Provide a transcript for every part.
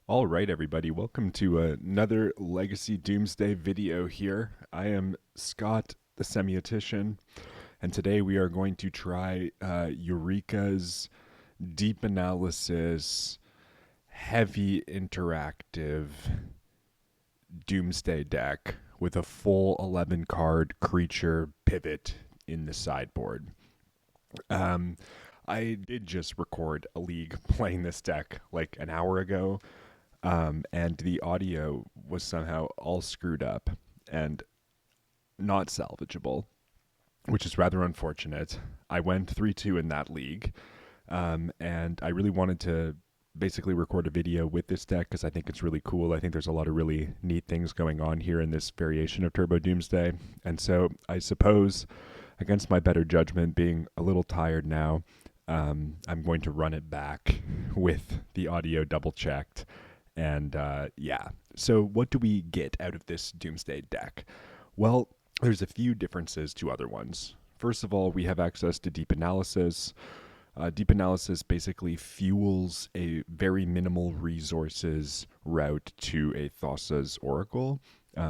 All right, everybody, welcome to another Legacy Doomsday video here. I am Scott, the semiotician, and today we are going to try Eureka's deep analysis, heavy interactive Doomsday deck with a full 11 card creature pivot in the sideboard. Um, I did just record a league playing this deck like an hour ago, and the audio was somehow all screwed up and not salvageable, which is rather unfortunate. I went 3-2 in that league, and I really wanted to basically record a video with this deck because I think it's really cool. I think there's a lot of really neat things going on here in this variation of Turbo Doomsday. And so I suppose, against my better judgment, being a little tired now, I'm going to run it back with the audio double checked. And yeah, so what do we get out of this Doomsday deck? Well, there's a few differences to other ones. First of all, we have access to deep analysis. Deep analysis basically fuels a very minimal resources route to a Thassa's Oracle.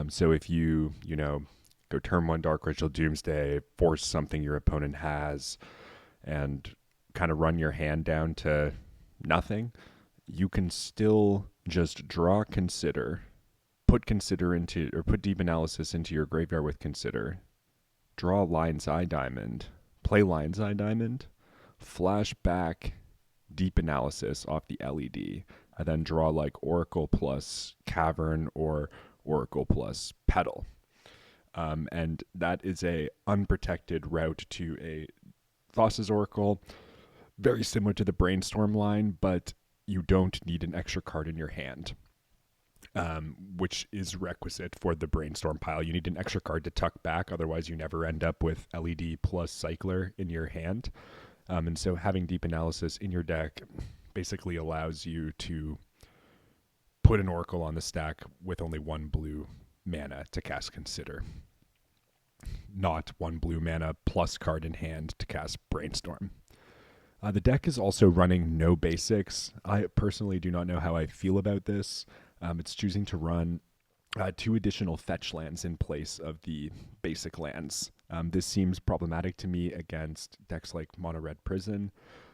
So if you go turn one Dark Ritual Doomsday, force something your opponent has, and kind of run your hand down to nothing, you can still just draw Consider, put Deep Analysis into your graveyard with Consider, draw Lion's Eye Diamond, play Lion's Eye Diamond, flash back Deep Analysis off the LED, and then draw like Oracle plus Cavern or Oracle plus Petal. And that is a unprotected route to a Thassa's Oracle, very similar to the Brainstorm line, but you don't need an extra card in your hand, which is requisite for the Brainstorm pile. You need an extra card to tuck back, otherwise you never end up with LED plus Cycler in your hand. And so having Deep Analysis in your deck basically allows you to put an Oracle on the stack with only one blue mana to cast Consider, not one blue mana plus card in hand to cast Brainstorm. The deck is also running no basics. I personally do not know how I feel about this. It's choosing to run 2 additional fetch lands in place of the basic lands. This seems problematic to me against decks like Mono Red Prison,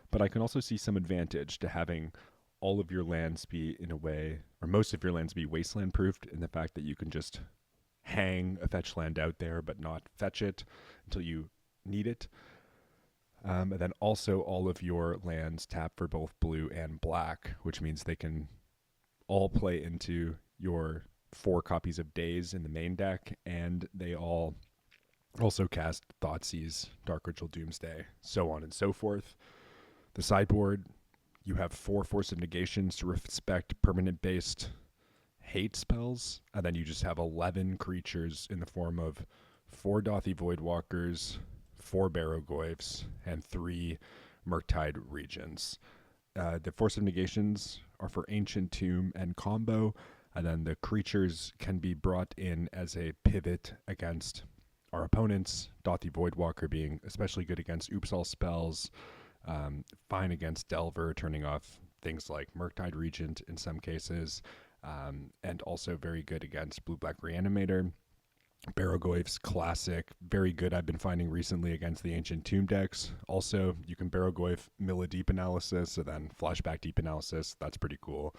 but I can also see some advantage to having all of your lands be, in a way, or most of your lands be wasteland proofed, in the fact that you can just hang a fetch land out there but not fetch it until you need it. And then also all of your lands tap for both blue and black, which means they can all play into your 4 copies of Daze in the main deck, and they all also cast Thoughtseize, Dark Ritual Doomsday, so on and so forth. The sideboard, you have 4 Force of Negations to respect permanent-based hate spells, and then you just have 11 creatures in the form of 4 Dothy Voidwalkers, 4 Barrogoyfs, and 3 Murktide Regents. The Force of Negations are for Ancient Tomb and combo, and then the creatures can be brought in as a pivot against our opponents, Dothy Voidwalker being especially good against Upshots spells, fine against Delver, turning off things like Murktide Regent in some cases, and also very good against Blue-Black Reanimator. Barrogoyf's classic, very good, I've been finding recently against the Ancient Tomb decks. Also, you can Barrogoyf mill a Deep Analysis, and then flashback Deep Analysis. That's pretty cool.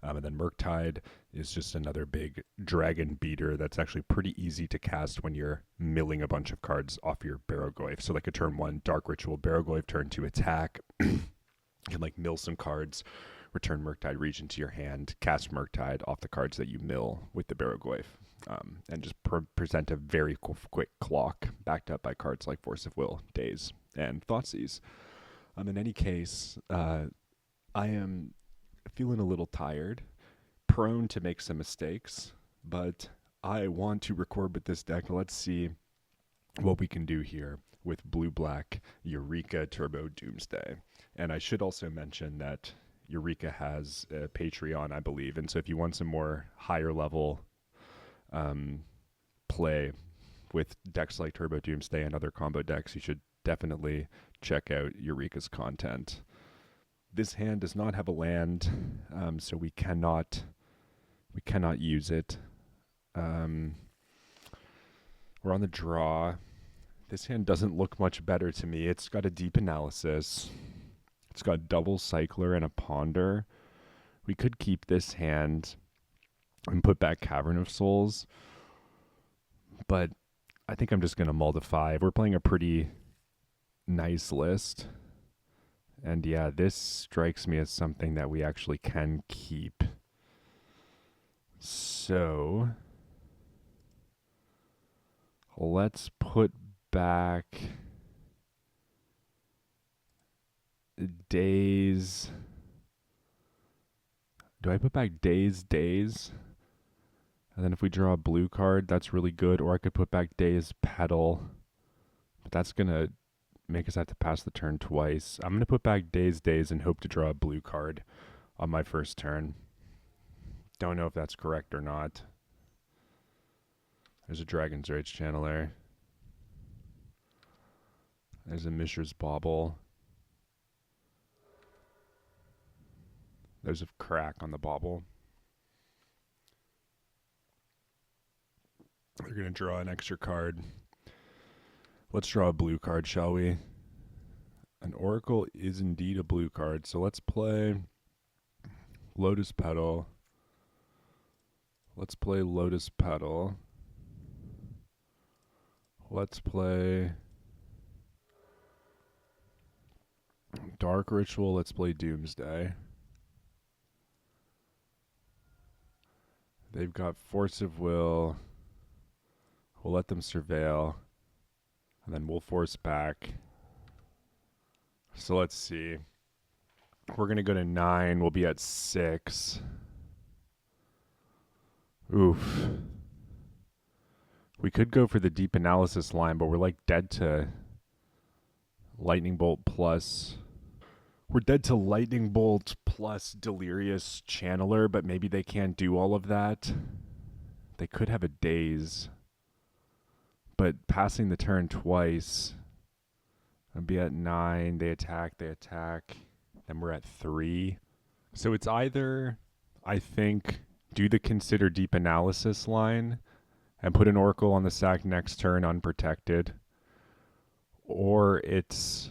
And then Murktide is just another big dragon beater that's actually pretty easy to cast when you're milling a bunch of cards off your Barrogoyf. So like a turn 1 Dark Ritual Barrogoyf, turn 2 attack. You can like mill some cards, return Murktide Regent to your hand, cast Murktide off the cards that you mill with the Barrogoyf. And just present a very quick clock backed up by cards like Force of Will, Daze, and Thoughtseize. In any case, I am feeling a little tired, prone to make some mistakes, but I want to record with this deck. Let's see what we can do here with Blue-Black Eureka Turbo Doomsday. And I should also mention that Eureka has a Patreon, I believe, and so if you want some more higher level play with decks like Turbo Doomsday and other combo decks, you should definitely check out Eureka's content. This hand does not have a land, so we cannot use it. We're on the draw. This hand doesn't look much better to me. It's got a deep analysis. It's got double cycler and a ponder. We could keep this hand and put back Cavern of Souls, but I think I'm just going to mull to 5. We're playing a pretty nice list. And yeah, this strikes me as something that we actually can keep. So let's put back Days. Do I put back Days? And then if we draw a blue card, that's really good. Or I could put back Days Petal. But that's going to make us have to pass the turn twice. I'm going to put back Days and hope to draw a blue card on my first turn. Don't know if that's correct or not. There's a Dragon's Rage Channeler. There's a Mishra's Bauble. There's a crack on the bauble. They're going to draw an extra card. Let's draw a blue card, shall we? An Oracle is indeed a blue card, so let's play Lotus Petal. Let's play Lotus Petal. Let's play Dark Ritual. Let's play Doomsday. They've got Force of Will. We'll let them surveil. And then we'll force back. So let's see. We're going to go to 9. We'll be at 6. Oof. We could go for the deep analysis line, but we're like dead to Lightning Bolt plus. We're dead to Lightning Bolt plus Delirious Channeler, but maybe they can't do all of that. They could have a Daze. But passing the turn twice, I'll be at 9. They attack. Then we're at 3. So it's either, I think, do the consider deep analysis line and put an Oracle on the sack next turn unprotected, or it's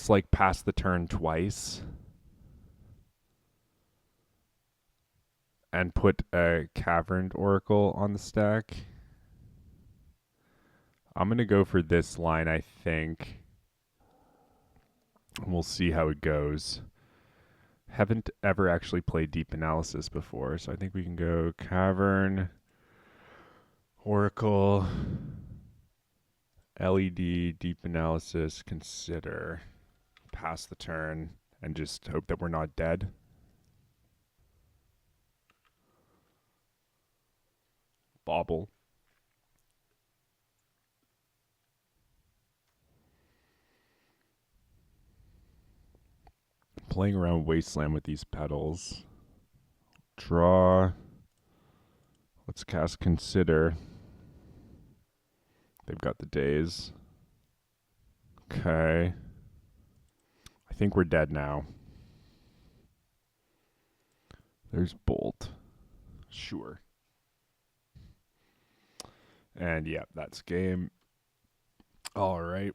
like pass the turn twice and put a Caverned Oracle on the stack. I'm going to go for this line, I think. We'll see how it goes. Haven't ever actually played Deep Analysis before, so I think we can go Cavern, Oracle, LED, Deep Analysis, Consider, pass the turn, and just hope that we're not dead. Bauble. Playing around Wasteland with these petals. Draw. Let's cast Consider. They've got the Daze. Okay. I think we're dead now. There's Bolt. Sure. And yeah, that's game. All right.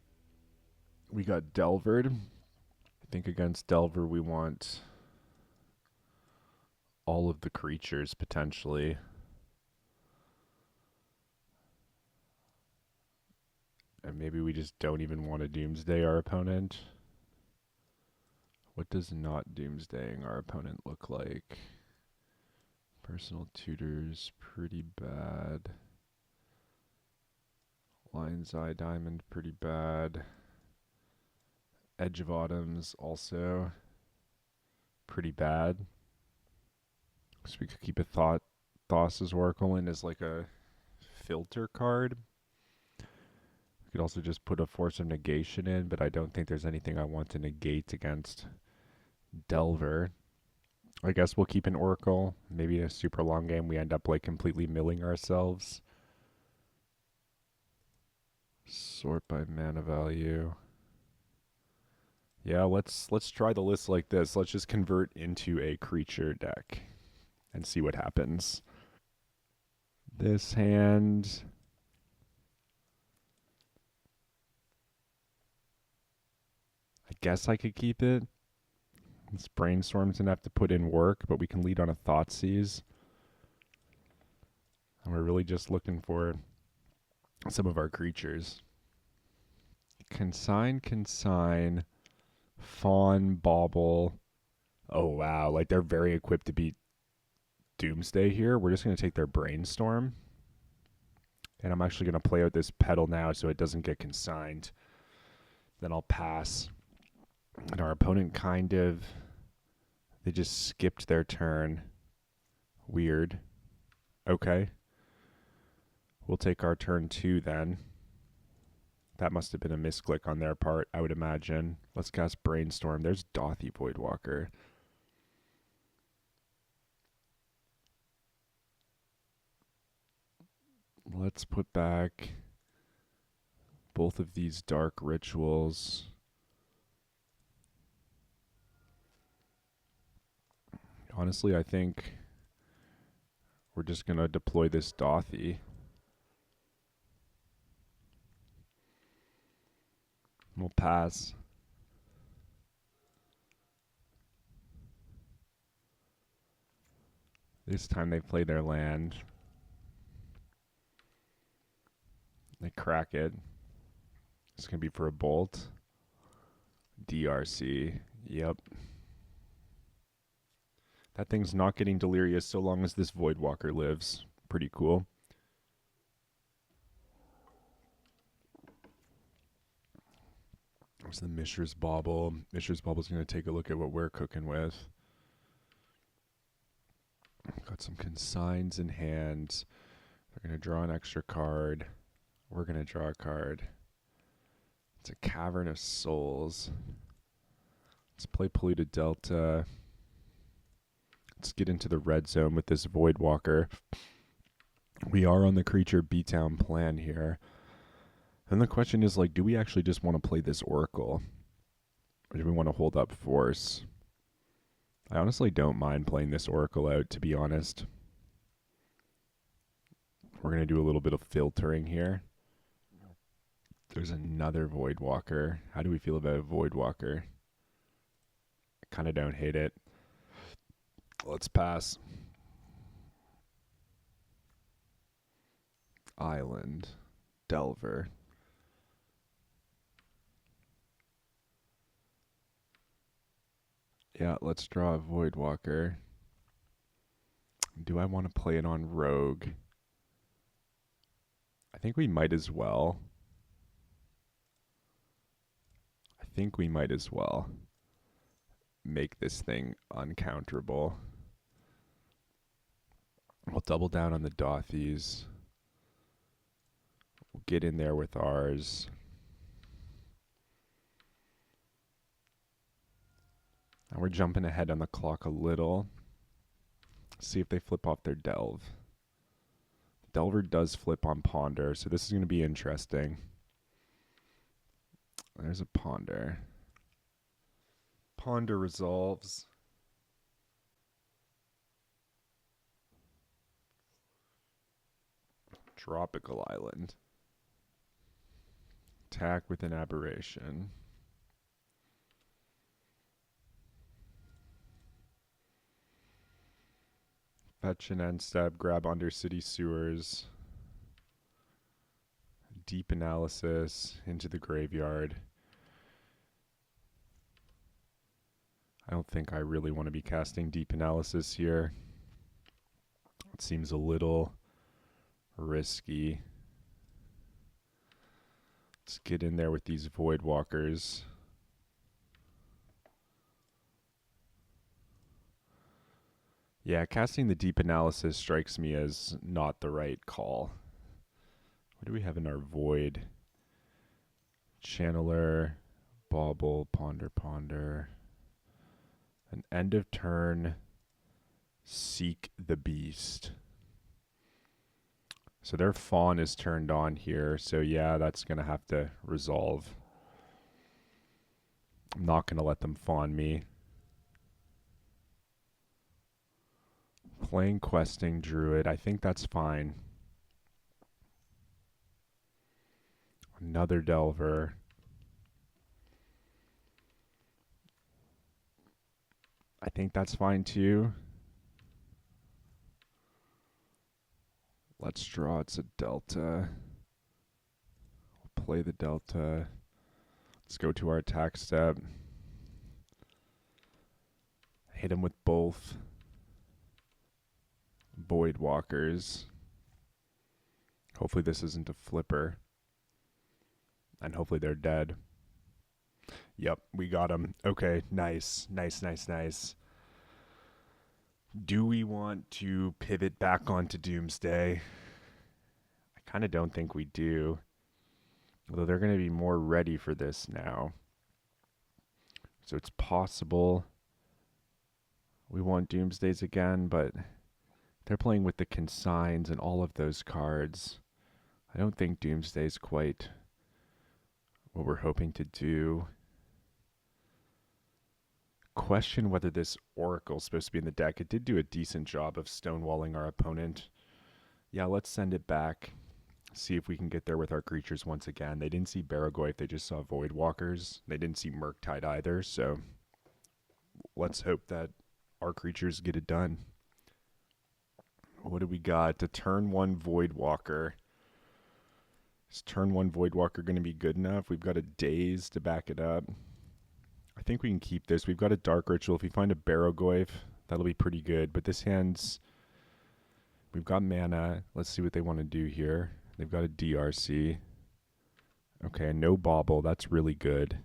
We got Delvered. I think against Delver we want all of the creatures potentially. And maybe we just don't even want to Doomsday our opponent. What does not Doomsdaying our opponent look like? Personal Tutors, pretty bad. Lion's Eye Diamond, pretty bad. Edge of Autumns, also pretty bad. So we could keep a Thassa's Oracle in as like a filter card. We could also just put a Force of Negation in, but I don't think there's anything I want to negate against Delver. I guess we'll keep an Oracle. Maybe in a super long game we end up like completely milling ourselves. Sort by mana value. Yeah, let's try the list like this. Let's just convert into a creature deck and see what happens. This hand, I guess I could keep it. This brainstorm's gonna have to put in work, but we can lead on a Thoughtseize. And we're really just looking for some of our creatures. Consign, Fawn, Bauble. Oh wow, like they're very equipped to beat Doomsday here. We're just gonna take their brainstorm. And I'm actually gonna play out this pedal now so it doesn't get consigned. Then I'll pass. And our opponent they just skipped their turn. Weird. Okay. We'll take our turn 2 then. That must have been a misclick on their part, I would imagine. Let's cast Brainstorm. There's Dothy Voidwalker. Let's put back both of these dark rituals. Honestly, I think we're just going to deploy this Dothy. We'll pass. This time they play their land. They crack it. It's going to be for a bolt. DRC. Yep. That thing's not getting delirious so long as this Voidwalker lives. Pretty cool. There's the Mishra's Bauble. Mishra's Bauble's going to take a look at what we're cooking with. Got some consigns in hand. They're going to draw an extra card. We're going to draw a card. It's a Cavern of Souls. Let's play Polluted Delta. Let's get into the red zone with this Voidwalker. We are on the creature beatdown plan here. And the question is, like, do we actually just want to play this Oracle? Or do we want to hold up Force? I honestly don't mind playing this Oracle out, to be honest. We're going to do a little bit of filtering here. There's another Voidwalker. How do we feel about a Voidwalker? I kind of don't hate it. Let's pass. Island. Delver. Yeah, let's draw a Voidwalker. Do I want to play it on Rogue? I think we might as well. Make this thing uncounterable. We'll double down on the Dothys. We'll get in there with ours. And we're jumping ahead on the clock a little. See if they flip off their Delve. Delver does flip on Ponder, so this is going to be interesting. There's a Ponder. Ponder resolves. Tropical Island. Attack with an Aberration. Fetch and end step, grab Undercity Sewers. Deep Analysis into the graveyard. I don't think I really want to be casting Deep Analysis here. It seems a little risky. Let's get in there with these Voidwalkers. Yeah, casting the Deep Analysis strikes me as not the right call. What do we have in our Void? Channeler, Bauble, Ponder. An end of turn, Seek the Beast. So their fawn is turned on here. So yeah, that's going to have to resolve. I'm not going to let them fawn me. Playing questing druid. I think that's fine. Another delver. I think that's fine too. Let's draw. It's a delta. Play the delta. Let's go to our attack step. Hit him with both Void Walkers. Hopefully this isn't a flipper. And hopefully they're dead. Yep, we got him. Okay, nice. Nice. Do we want to pivot back onto Doomsday? I kind of don't think we do. Although they're going to be more ready for this now. So it's possible we want Doomsdays again, but they're playing with the consigns and all of those cards. I don't think Doomsday's quite what we're hoping to do. Question whether this Oracle's supposed to be in the deck. It did do a decent job of stonewalling our opponent. Yeah, let's send it back. See if we can get there with our creatures once again. They didn't see Barragoyf, they just saw Void Walkers. They didn't see Murktide either, so let's hope that our creatures get it done. What do we got? To turn one Void Walker. Is turn one Void Walker going to be good enough? We've got a Daze to back it up. I think we can keep this. We've got a Dark Ritual. If we find a Barragoyf, that'll be pretty good. But this hand's... We've got mana. Let's see what they want to do here. They've got a DRC. Okay, no Bauble. That's really good.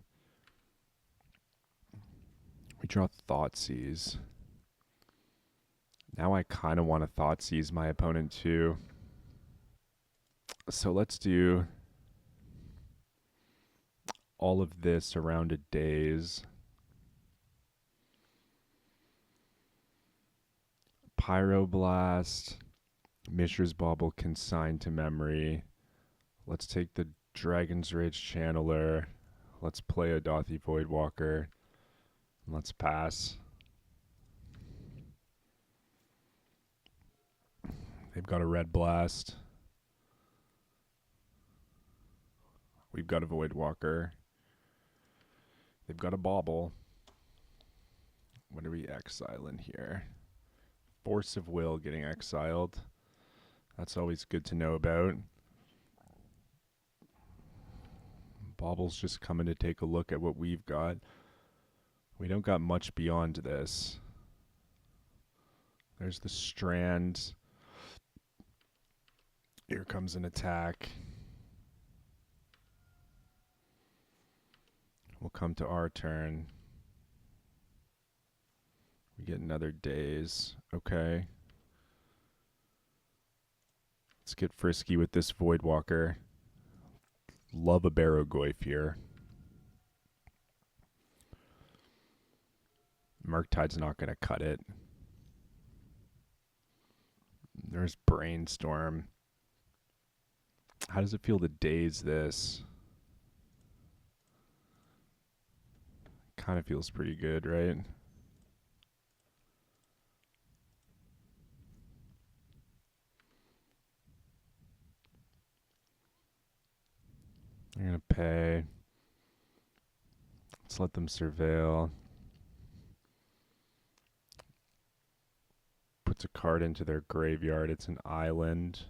We draw Thoughtseize. Now I kind of want to Thoughtseize my opponent too. So let's do all of this around a Daze. Pyroblast. Mishra's Bauble consigned to memory. Let's take the Dragon's Rage Channeler. Let's play a Dothi Voidwalker. Let's pass. They've got a Red Blast. We've got a Voidwalker. They've got a Bauble. What are we exiling here? Force of Will getting exiled. That's always good to know about. Bauble's just coming to take a look at what we've got. We don't got much beyond this. There's the Strand. Here comes an attack. We'll come to our turn. We get another Daze. Okay. Let's get frisky with this Voidwalker. Love a Barragoyf here. Murktide's not going to cut it. There's Brainstorm. How does it feel to daze this? Kind of feels pretty good, right? They're going to pay. Let's let them surveil. Puts a card into their graveyard. It's an island.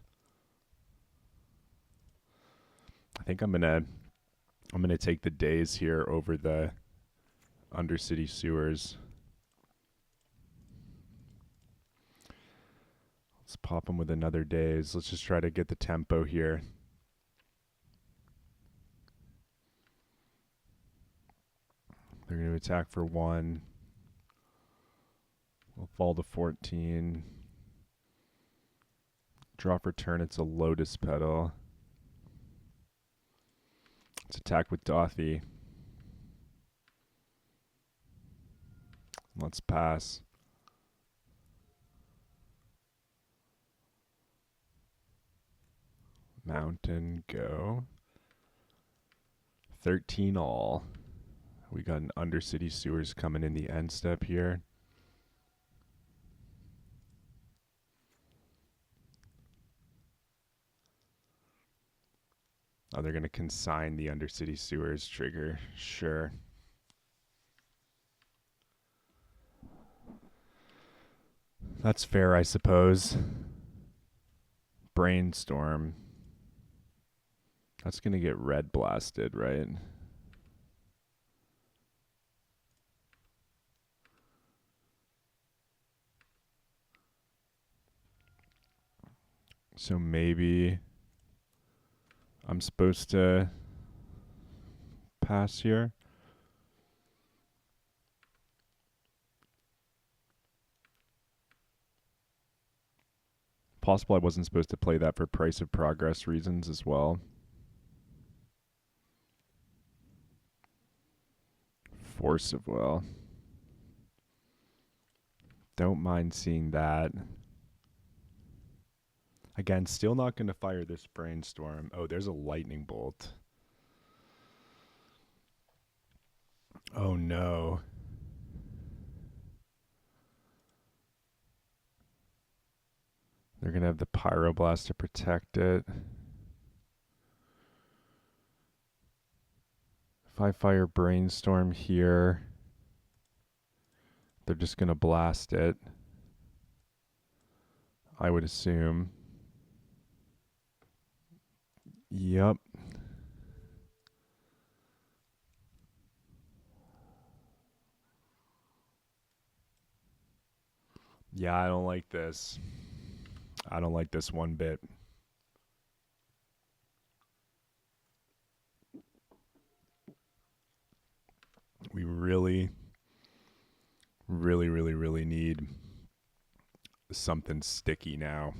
I think I'm gonna take the Daze here over the Undercity Sewers. Let's pop them with another Daze. Let's just try to get the tempo here. They're going to attack for 1. We'll fall to 14. Draw for turn. It's a Lotus Petal. Let's attack with Dothi. Let's pass. Mountain, go. 13 all. We got an Undercity Sewers coming in the end step here. Oh, they're going to consign the Undercity Sewers trigger. Sure. That's fair, I suppose. Brainstorm. That's going to get red blasted, right? So maybe I'm supposed to pass here. Possible I wasn't supposed to play that for price of progress reasons as well. Force of will. Don't mind seeing that. Again, still not going to fire this brainstorm. Oh, there's a lightning bolt. Oh no. They're going to have the pyroblast to protect it. If I fire brainstorm here, they're just going to blast it, I would assume. Yep. Yeah, I don't like this. I don't like this one bit. We really need something sticky now.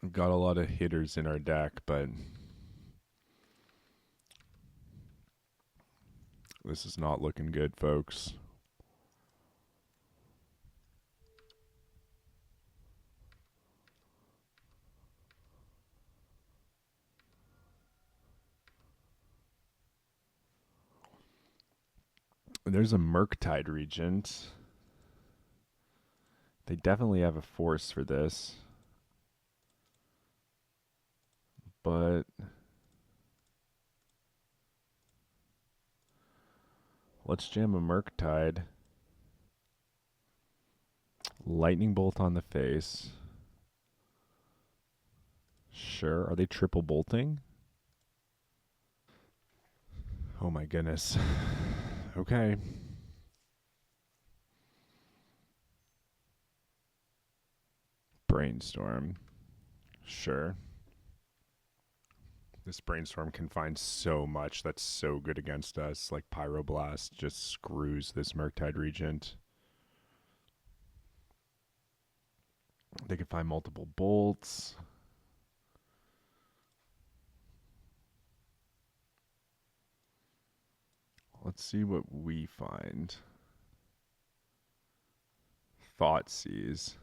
We've got a lot of hitters in our deck, but this is not looking good, folks. There's a Murktide Regent. They definitely have a force for this. But let's jam a Murktide. Lightning bolt on the face. Sure. Are they triple bolting? Oh my goodness. Okay. Brainstorm. Sure. This brainstorm can find so much that's so good against us. Like Pyroblast just screws this Murktide Regent. They could find multiple bolts. Let's see what we find. Thoughtseize.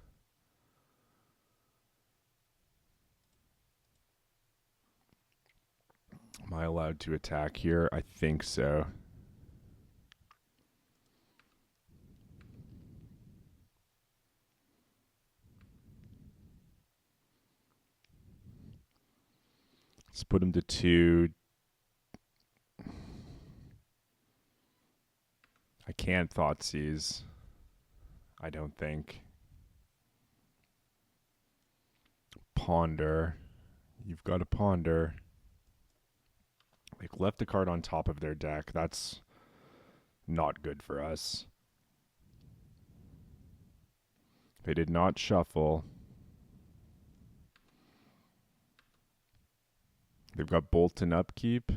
Am I allowed to attack here? I think so. Let's put him to 2. I can't Thoughtseize. I don't think. Ponder. You've got to ponder. They left a card on top of their deck. That's not good for us. They did not shuffle. They've got Bolt and Upkeep.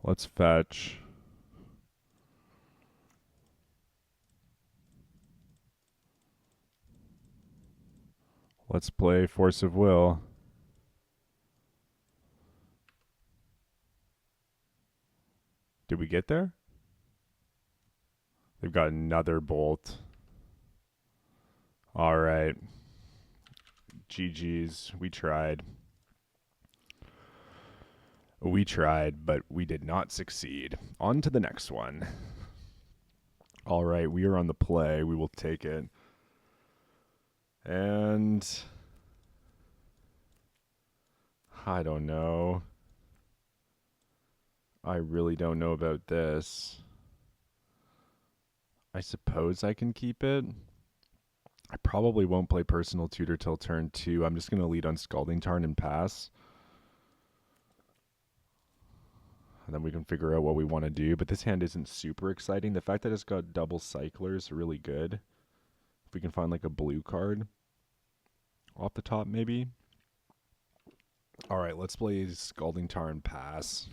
Let's fetch. Let's play Force of Will. Did we get there? They've got another bolt. All right. GG's. We tried. We tried, but we did not succeed. On to the next one. All right, we are on the play. We will take it. And I don't know. I really don't know about this. I suppose I can keep it. I probably won't play Personal Tutor till turn 2. I'm just going to lead on Scalding Tarn and pass. And then we can figure out what we want to do. But this hand isn't super exciting. The fact that it's got double cyclers is really good. If we can find like a blue card off the top maybe. All right, let's play Scalding Tarn pass.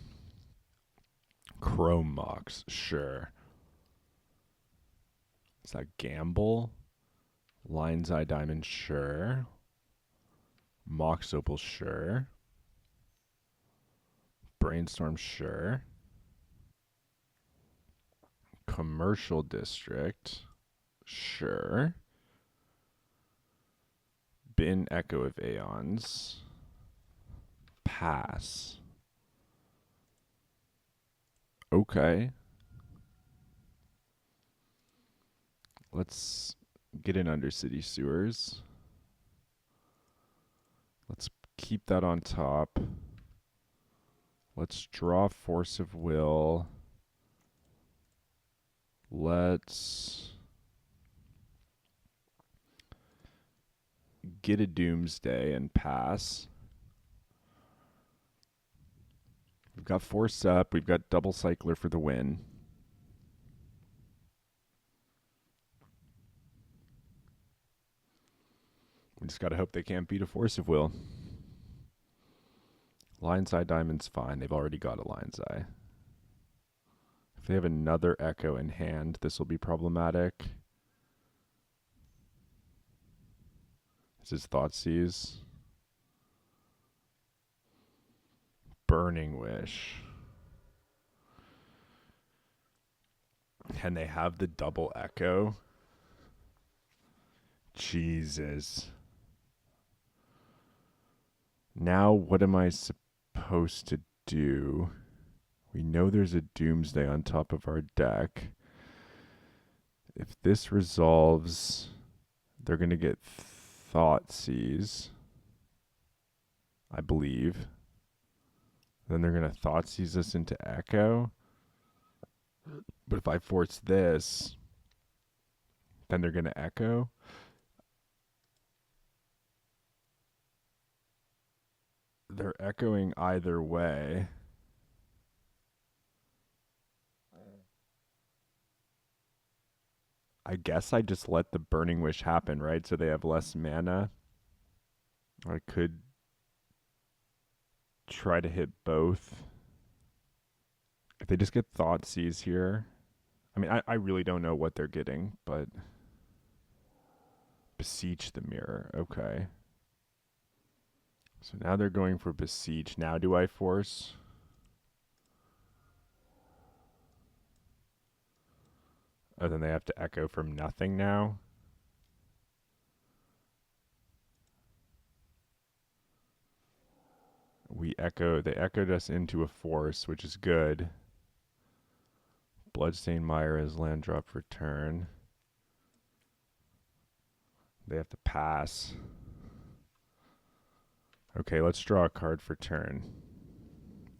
Chrome Mox, sure. Is that Gamble? Lion's Eye Diamond, sure. Mox Opal, sure. Brainstorm, sure. Commercial District, sure. Bin Echo of Aeons, pass. Okay. Let's get in Undercity Sewers. Let's keep that on top. Let's draw Force of Will. Let's get a Doomsday and pass. We've got Force up. We've got Double Cycler for the win. We just got to hope they can't beat a Force of Will. Lion's Eye Diamond's fine. They've already got a Lion's Eye. If they have another Echo in hand, this will be problematic. This is Thoughtseize. Burning Wish. And they have the double Echo. Jesus. Now what am I supposed to do? We know there's a Doomsday on top of our deck. If this resolves, they're going to get Thoughtseize, I believe. Then they're going to Thoughtseize us into Echo. But if I force this, then they're going to Echo. They're echoing either way. I guess I just let the Burning Wish happen, right? So they have less mana. I could try to hit both. If they just get Thoughtseize here. I mean, I really don't know what they're getting, but Beseech the Mirror. Okay. So now they're going for Beseech. Now do I force? Oh, then they have to Echo from nothing now. They echoed us into a force, which is good. Bloodstained Mire as land drop for turn. They have to pass. Okay, let's draw a card for turn.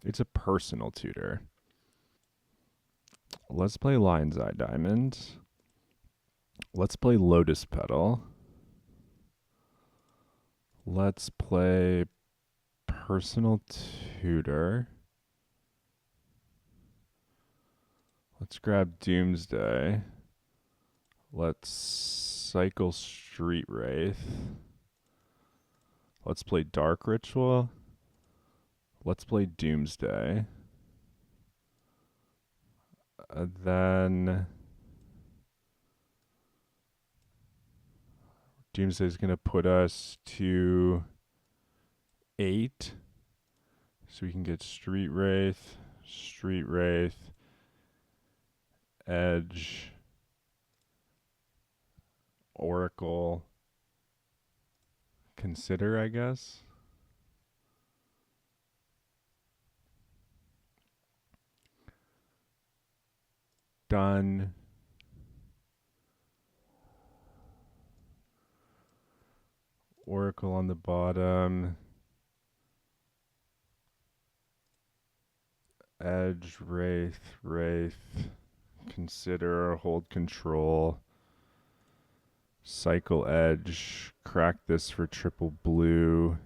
It's a Personal Tutor. Let's play Lion's Eye Diamond. Let's play Lotus Petal. Let's play Personal Tutor. Let's grab Doomsday. Let's cycle Street Wraith. Let's play Dark Ritual. Let's play Doomsday. Then Doomsday is going to put us to 8. So we can get Street Wraith, Edge, Oracle, Consider, I guess. Done. Oracle on the bottom. Edge, Wraith. Consider, hold control. Cycle Edge. Crack this for triple blue.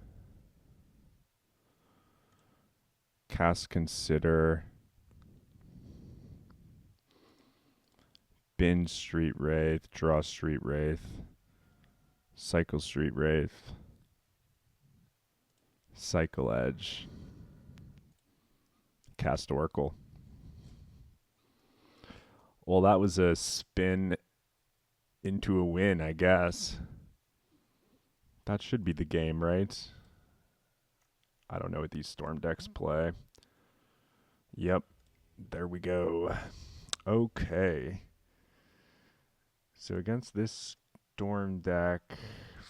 Cast Consider. Bin Street Wraith. Draw Street Wraith. Cycle Street Wraith. Cycle Edge. Cast Oracle. Well, that was a spin into a win, I guess. That should be the game, right? I don't know what these Storm decks play. Yep, there we go. Okay. So against this Storm deck,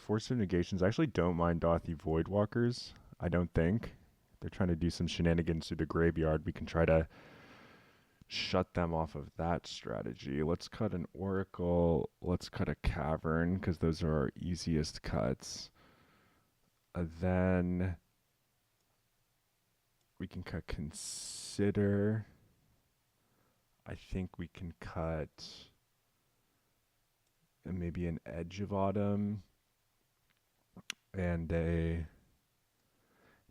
Force of Negations, I actually don't mind Dothy Voidwalkers, I don't think. They're trying to do some shenanigans through the graveyard. We can try to shut them off of that strategy. Let's cut an Oracle. Let's cut a Cavern, because those are our easiest cuts. Then we can cut Consider. I think we can cut maybe an Edge of Autumn and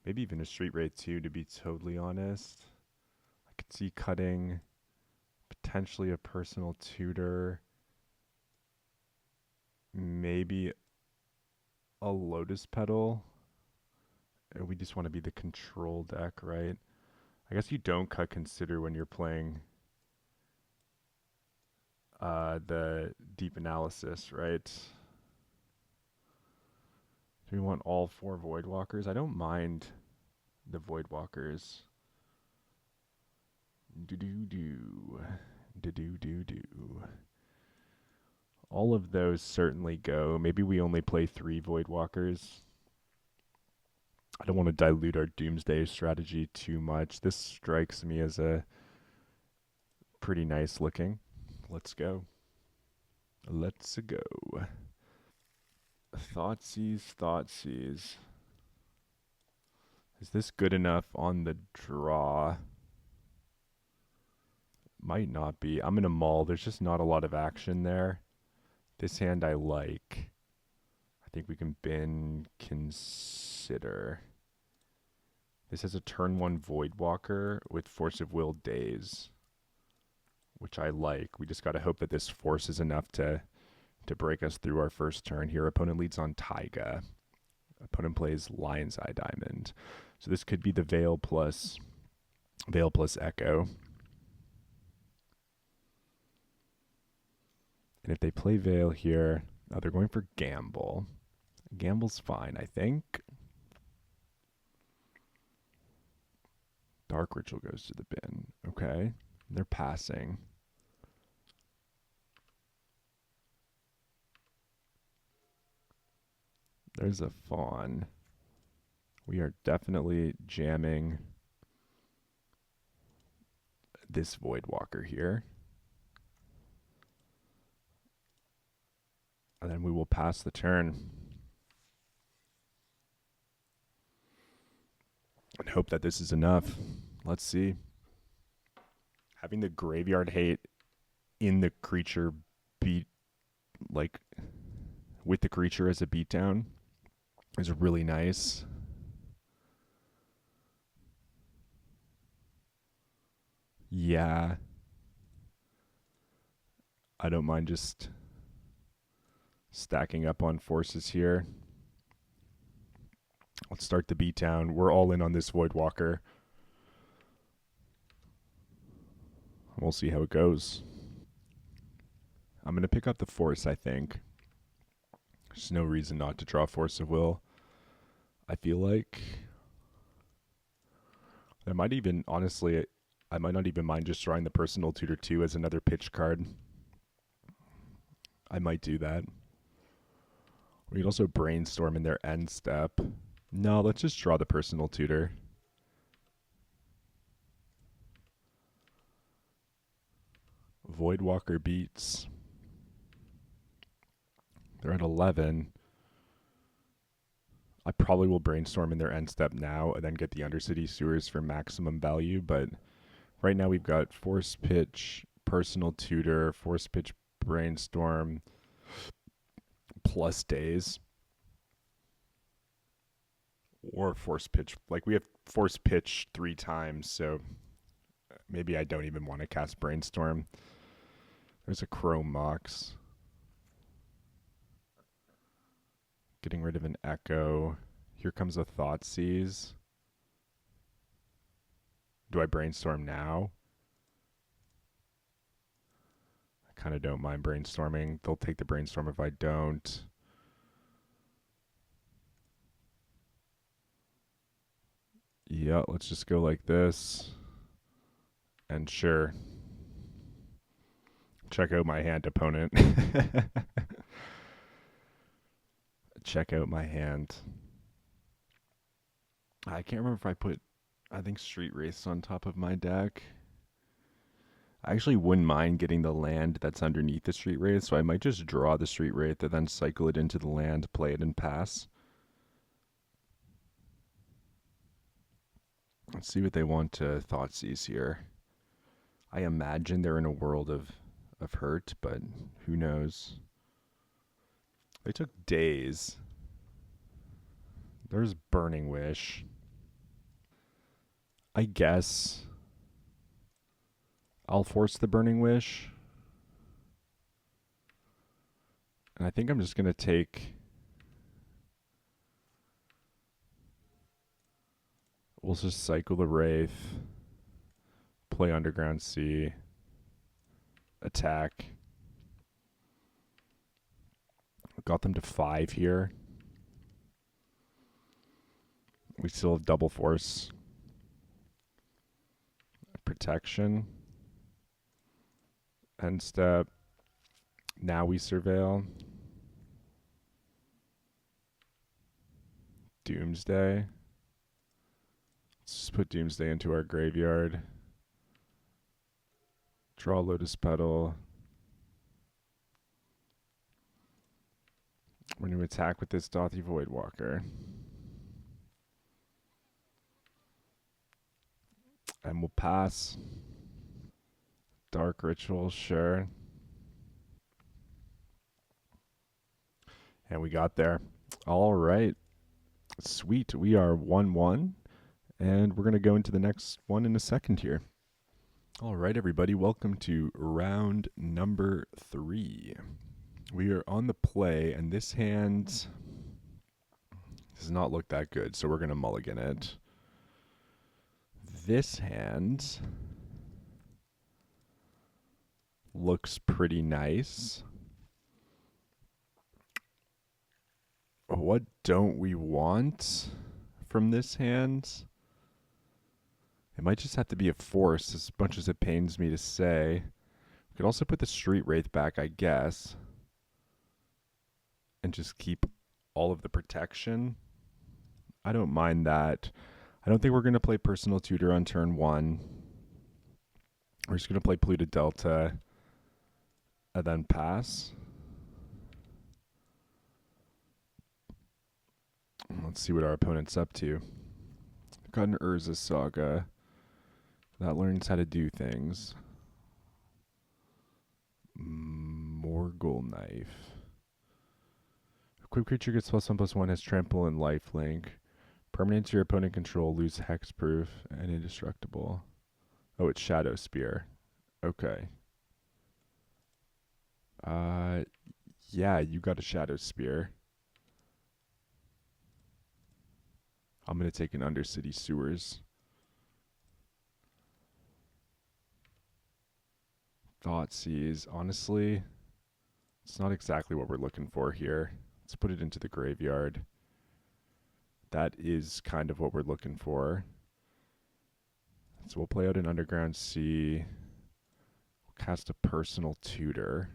maybe even a Street Wraith too, to be totally honest. I could see cutting potentially a Personal Tutor, maybe a Lotus Petal. And we just want to be the control deck, right? I guess you don't cut Consider when you're playing the Deep Analysis, right? Do we want all 4 Voidwalkers? I don't mind the Voidwalkers. Do-do-do. Do-do-do-do. All of those certainly go. Maybe we only play 3 Voidwalkers. I don't want to dilute our Doomsday strategy too much. This strikes me as a pretty nice looking. Let's go. Let's go. Thoughtseize. Is this good enough on the draw? Might not be. I'm in a mull. There's just not a lot of action there. This hand I like. I think we can bin Consider. This has a turn 1 Voidwalker with Force of Will Daze, which I like. We just got to hope that this forces enough to break us through our first turn here. Opponent leads on Taiga. Opponent plays Lion's Eye Diamond. So this could be the Veil plus Echo. And if they play Veil here, they're going for Gamble. Gamble's fine, I think. Dark Ritual goes to the bin. Okay. They're passing. There's a Fawn. We are definitely jamming this Voidwalker here. And then we will pass the turn. And hope that this is enough. Let's see. Having the Graveyard Hate in the creature beat, like, with the creature as a beatdown is really nice. Yeah. I don't mind just stacking up on forces here. Let's start the beatdown. We're all in on this Voidwalker. We'll see how it goes. I'm going to pick up the Force, I think. There's no reason not to draw Force of Will. I feel like there might even, honestly, I might not even mind just drawing the Personal Tutor 2 as another pitch card. I might do that. We could also brainstorm in their end step. No, let's just draw the Personal Tutor. Voidwalker beats. They're at 11. I probably will brainstorm in their end step now and then get the Undercity Sewers for maximum value, but right now we've got Force Pitch, Personal Tutor, Force Pitch, Brainstorm, plus days. Or Force Pitch. Like, we have Force Pitch 3 times, so maybe I don't even want to cast Brainstorm. There's a Chrome Mox. Getting rid of an Echo. Here comes a Thoughtseize. Do I brainstorm now? I kind of don't mind brainstorming. They'll take the brainstorm if I don't. Yeah, let's just go like this. And sure. Check out my hand, opponent. Check out my hand. I can't remember if I put, I think, Street Race on top of my deck. I actually wouldn't mind getting the land that's underneath the Street Wraith, so I might just draw the Street Wraith and then cycle it into the land, play it, and pass. Let's see what they want to Thoughtseize here. I imagine they're in a world of hurt, but who knows? They took days. There's Burning Wish. I guess I'll force the Burning Wish. And I think I'm just going to take... We'll just cycle the Wraith, play Underground Sea, attack. Got them to 5 here. We still have double force. Protection. End step. Now we surveil. Doomsday. Let's just put Doomsday into our graveyard. Draw Lotus Petal. We're going to attack with this Dothy Voidwalker. And we'll pass. Dark Ritual, sure. And we got there. All right. Sweet. We are 1-1. And we're going to go into the next one in a second here. All right, everybody. Welcome to round number 3. We are on the play, and this hand does not look that good, so we're going to mulligan it. This hand looks pretty nice. What don't we want from this hand? It might just have to be a force, as much as it pains me to say. We could also put the Street Wraith back, I guess, and just keep all of the protection. I don't mind that. I don't think we're going to play Personal Tutor on turn 1. We're just going to play Polluted Delta and then pass. Let's see what our opponent's up to. Got an Urza Saga. That learns how to do things. Morgul Knife. Equipped creature gets +1/+1, has trample and lifelink. Permanents your opponent control lose hexproof and indestructible. Oh, it's Shadow Spear. Okay. Yeah, you got a Shadow Spear. I'm going to take an Undercity Sewers. Thoughtseize. Honestly, it's not exactly what we're looking for here. Let's put it into the graveyard. That is kind of what we're looking for. So we'll play out an Underground Sea. We'll cast a Personal Tutor.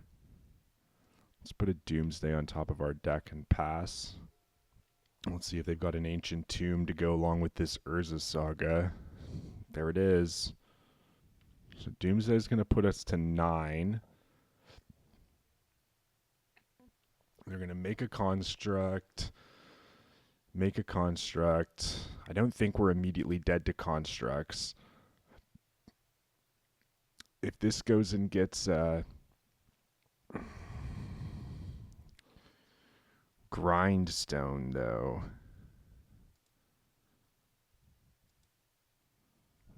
Let's put a Doomsday on top of our deck and pass. Let's see if they've got an Ancient Tomb to go along with this Urza Saga. There it is. So Doomsday is going to put us to 9. They're going to make a construct. Make a construct. I don't think we're immediately dead to constructs. If this goes and gets Grindstone, though,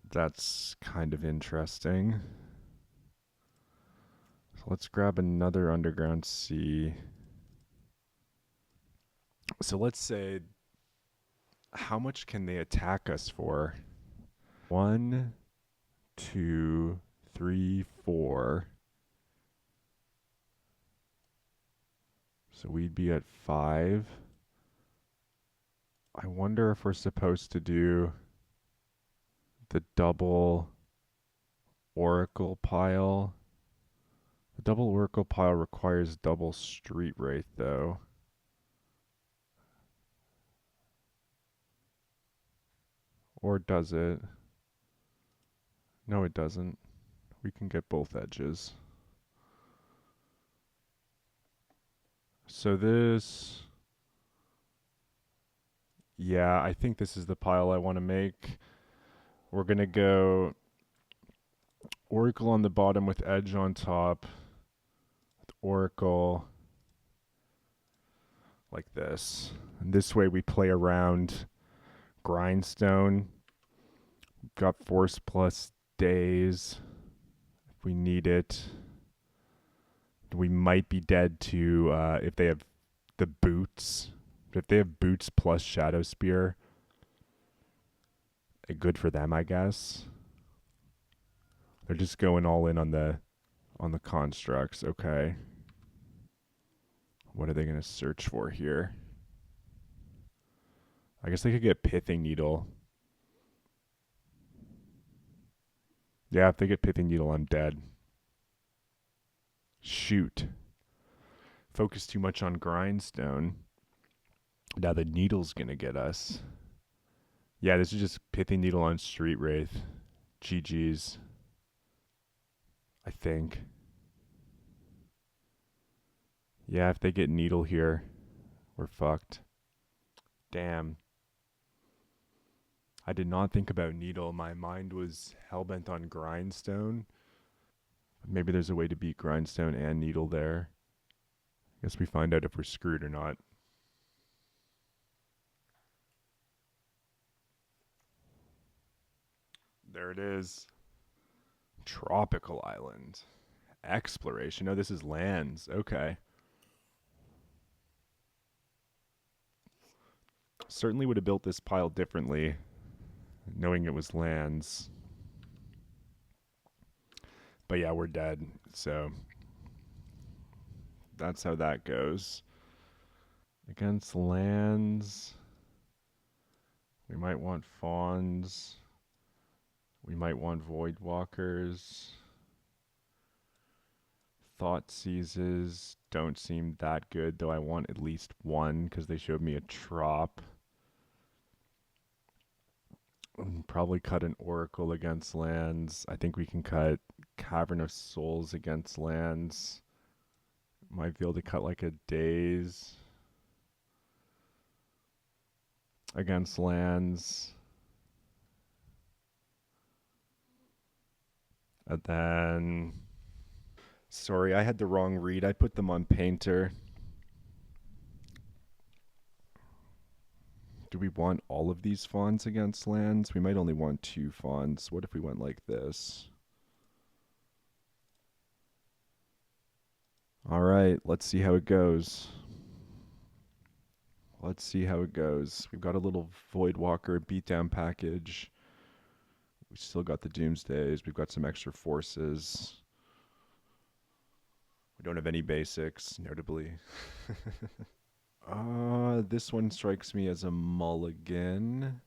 that's kind of interesting. So let's grab another Underground Sea. So let's say, how much can they attack us for? 1, 2, 3, 4. So we'd be at 5. I wonder if we're supposed to do the double Oracle pile. The double Oracle pile requires double Street Wraith, though. Or does it? No, it doesn't. We can get both edges. So this... Yeah, I think this is the pile I want to make. We're going to go Oracle on the bottom with Edge on top. Oracle like this. And this way we play around Grindstone. Got Force plus Days if we need it. We might be dead to if they have the boots. If they have boots plus Shadow Spear, good for them, I guess. They're just going all in on the constructs. Okay. What are they going to search for here? I guess they could get Pithing Needle. Yeah, if they get Pithing Needle, I'm dead. Shoot. Focus too much on Grindstone. Now the Needle's going to get us. Yeah, this is just Pithing Needle on Street Wraith. GG's. I think. Yeah, if they get Needle here, we're fucked. Damn. I did not think about Needle. My mind was hellbent on Grindstone. Maybe there's a way to beat Grindstone and Needle there. I guess we find out if we're screwed or not. There it is. Tropical Island. Exploration. Oh, this is lands. Okay. Certainly would have built this pile differently, knowing it was lands. But yeah, we're dead. So that's how that goes. Against lands, we might want fawns. We might want Voidwalkers. Thought Seizes don't seem that good, though I want at least one because they showed me a Trop. Probably cut an Oracle against lands. I think we can cut Cavern of Souls against lands. Might be able to cut like a Daze against lands. And then... Sorry, I had the wrong read. I put them on Painter. Do we want all of these fawns against lands? We might only want 2 fawns. What if we went like this? All right, let's see how it goes. Let's see how it goes. We've got a little Voidwalker beatdown package. We still got the Doomsdays. We've got some extra forces. We don't have any basics, notably. This one strikes me as a mulligan.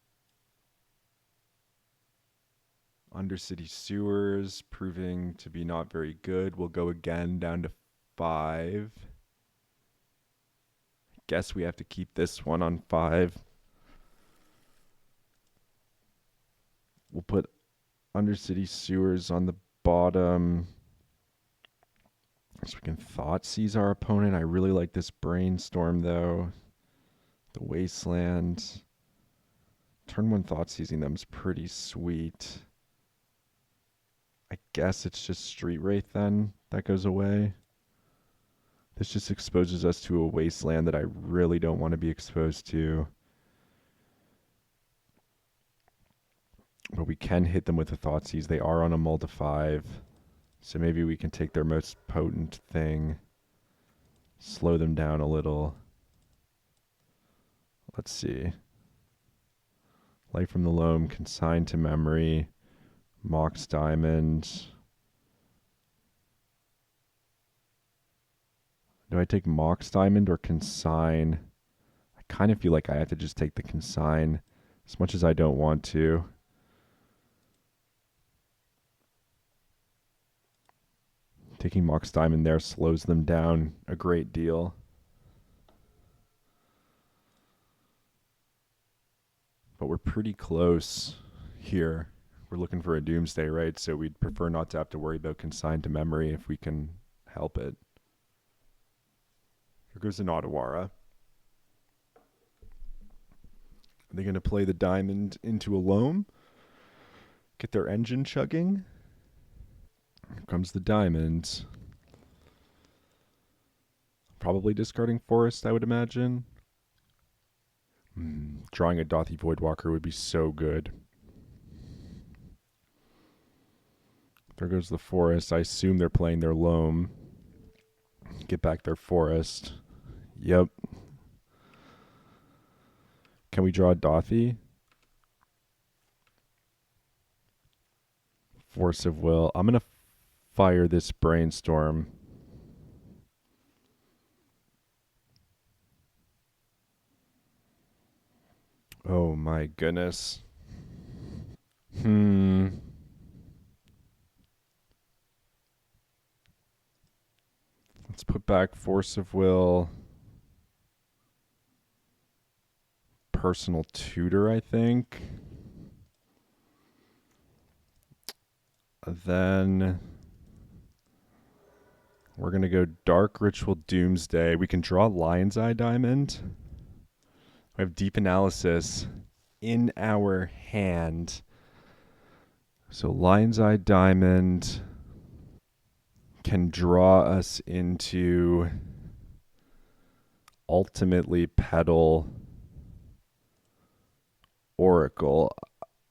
Undercity Sewers proving to be not very good. We'll go again down to 5. Guess we have to keep this one on 5. We'll put Undercity Sewers on the bottom so we can thought seize our opponent. I really like this Brainstorm though. The Wasteland. Turn 1 thought seizing them is pretty sweet. I guess it's just Street Wraith then that goes away. This just exposes us to a Wasteland that I really don't want to be exposed to. But we can hit them with a Thoughtseize. They are on a mull to 5. So maybe we can take their most potent thing. Slow them down a little. Let's see. Light from the Loam, Consign to Memory, Mox Diamond. Do I take Mox Diamond or Consign? I kind of feel like I have to just take the Consign, as much as I don't want to. Taking Mox Diamond there slows them down a great deal. But we're pretty close here. We're looking for a Doomsday, right? So we'd prefer not to have to worry about Consign to Memory if we can help it. Here goes an Otawara. Are they going to play the diamond into a loam? Get their engine chugging? Here comes the diamond. Probably discarding forest, I would imagine. Drawing a Dothy Voidwalker would be so good. There goes the forest. I assume they're playing their loam. Get back their forest. Yep. Can we draw a Dothy? Force of Will. I'm going to fire this Brainstorm. Oh my goodness. Let's put back Force of Will. Personal Tutor, I think. Then we're going to go Dark Ritual Doomsday. We can draw Lion's Eye Diamond. We have Deep Analysis in our hand. So Lion's Eye Diamond can draw us into ultimately Petal Oracle,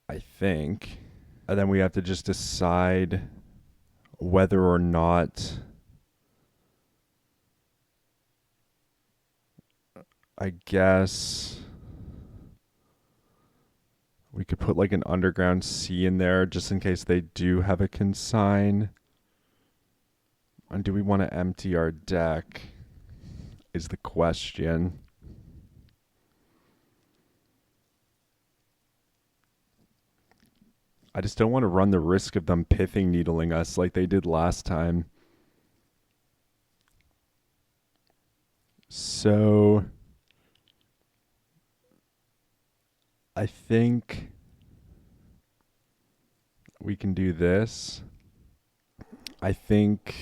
I think. And then we have to just decide whether or not I guess we could put like an Underground Sea in there just in case they do have a consign. And do we want to empty our deck is the question. I just don't want to run the risk of them pithing needling us like they did last time. So I think we can do this. I think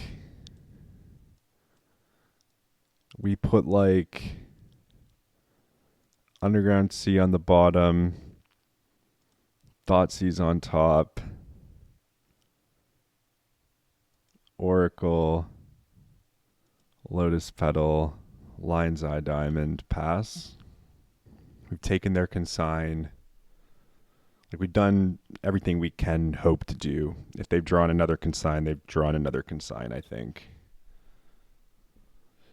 we put like Underground Sea on the bottom, Thoughtseize on top, Oracle, Lotus Petal, Lion's Eye Diamond, pass. We've taken their consign. Like we've done everything we can hope to do. If they've drawn another consign, they've drawn another consign, I think.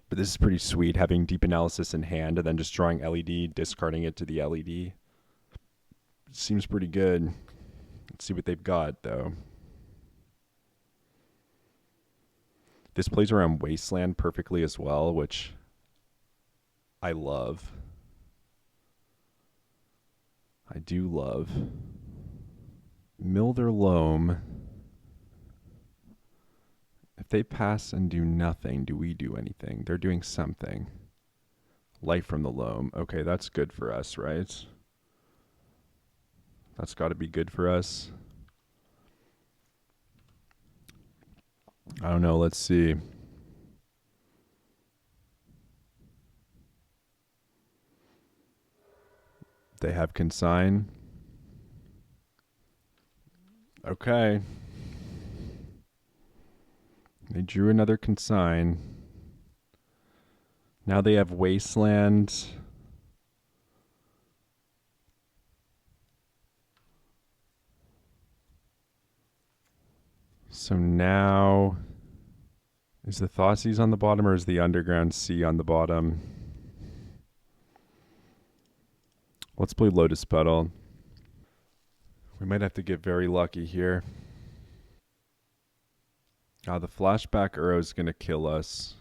But this is pretty sweet, having Deep Analysis in hand and then just drawing LED, discarding it to the LED. Seems pretty good. Let's see what they've got, though. This plays around Wasteland perfectly as well, which I love. I do love. Mill their loam. If they pass and do nothing, do we do anything? They're doing something. Life from the loam. Okay, that's good for us, right? That's got to be good for us. I don't know. Let's see. They have consign. Okay. They drew another consign. Now they have wasteland. So now, is the Thoughtseize on the bottom or is the Underground Sea on the bottom? Let's play Lotus Petal. We might have to get very lucky here. The flashback arrow is going to kill us.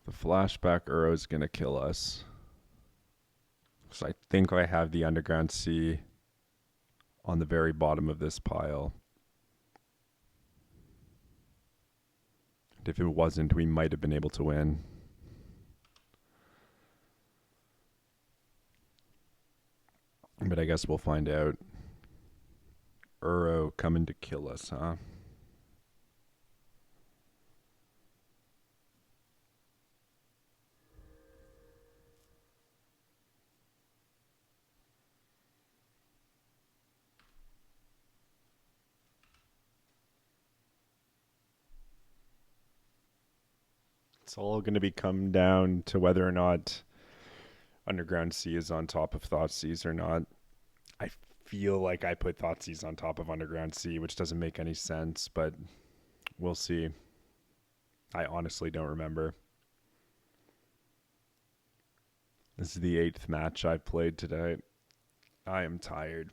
The flashback arrow is going to kill us. So I think I have the Underground Sea on the very bottom of this pile. And if it wasn't, we might have been able to win. But I guess we'll find out. Uro coming to kill us, huh? It's all going to be come down to whether or not Underground Sea is on top of Thoughtseize or not. I feel like I put Thoughtseize on top of Underground Sea, which doesn't make any sense, but we'll see. I honestly don't remember. This is the 8th match I've played today. I am tired.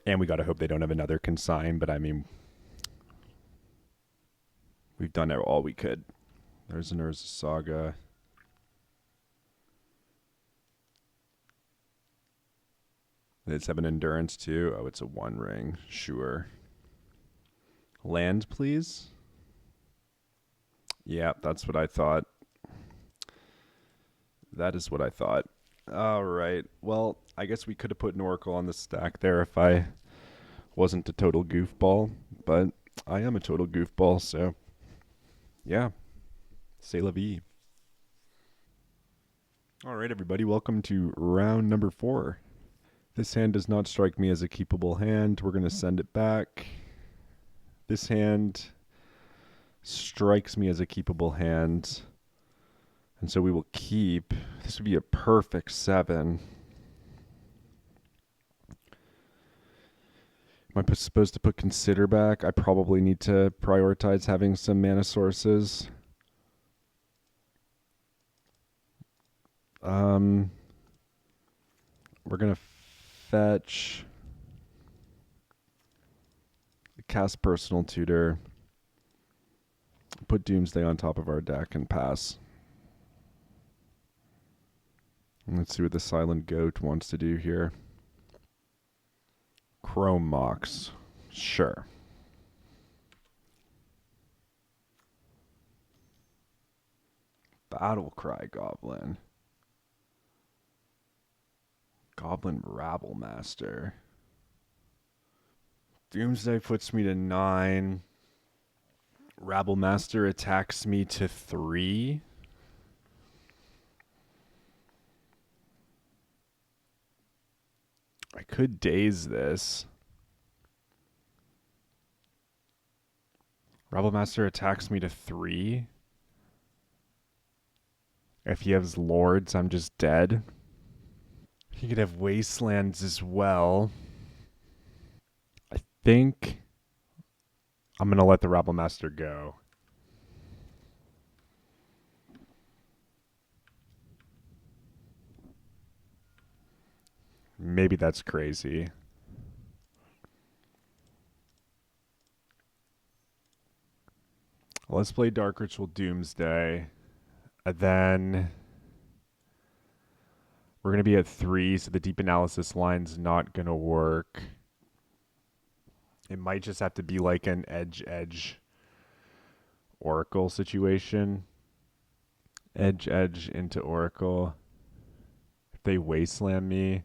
And we got to hope they don't have another consign, but I mean, we've done all we could. There's an Urza Saga. Does have an endurance too? Oh, it's a 1 ring. Sure. Land, please. Yeah, that's what I thought. That is what I thought. All right. Well, I guess we could have put an Oracle on the stack there if I wasn't a total goofball, but I am a total goofball, so yeah. C'est la vie. All right, everybody. Welcome to round number 4. This hand does not strike me as a keepable hand. We're going to send it back. This hand strikes me as a keepable hand. And so we will keep. This would be a perfect 7. Am I supposed to put Consider back? I probably need to prioritize having some mana sources. We're going to fetch, cast Personal Tutor, put Doomsday on top of our deck, and pass. Let's see what the Silent Goat wants to do here. Chrome Mox. Sure. Battlecry Goblin. Goblin Rabble Master. Doomsday puts me to 9. Rabble Master attacks me to 3. I could daze this. Rabble Master attacks me to 3. If he has Lords, I'm just dead. He could have Wastelands as well. I think I'm going to let the Rabble Master go. Maybe that's crazy. Let's play Dark Ritual Doomsday. And then we're going to be at 3, so the deep analysis line's not going to work. It might just have to be like an edge Oracle situation. Edge into Oracle. If they wasteland me,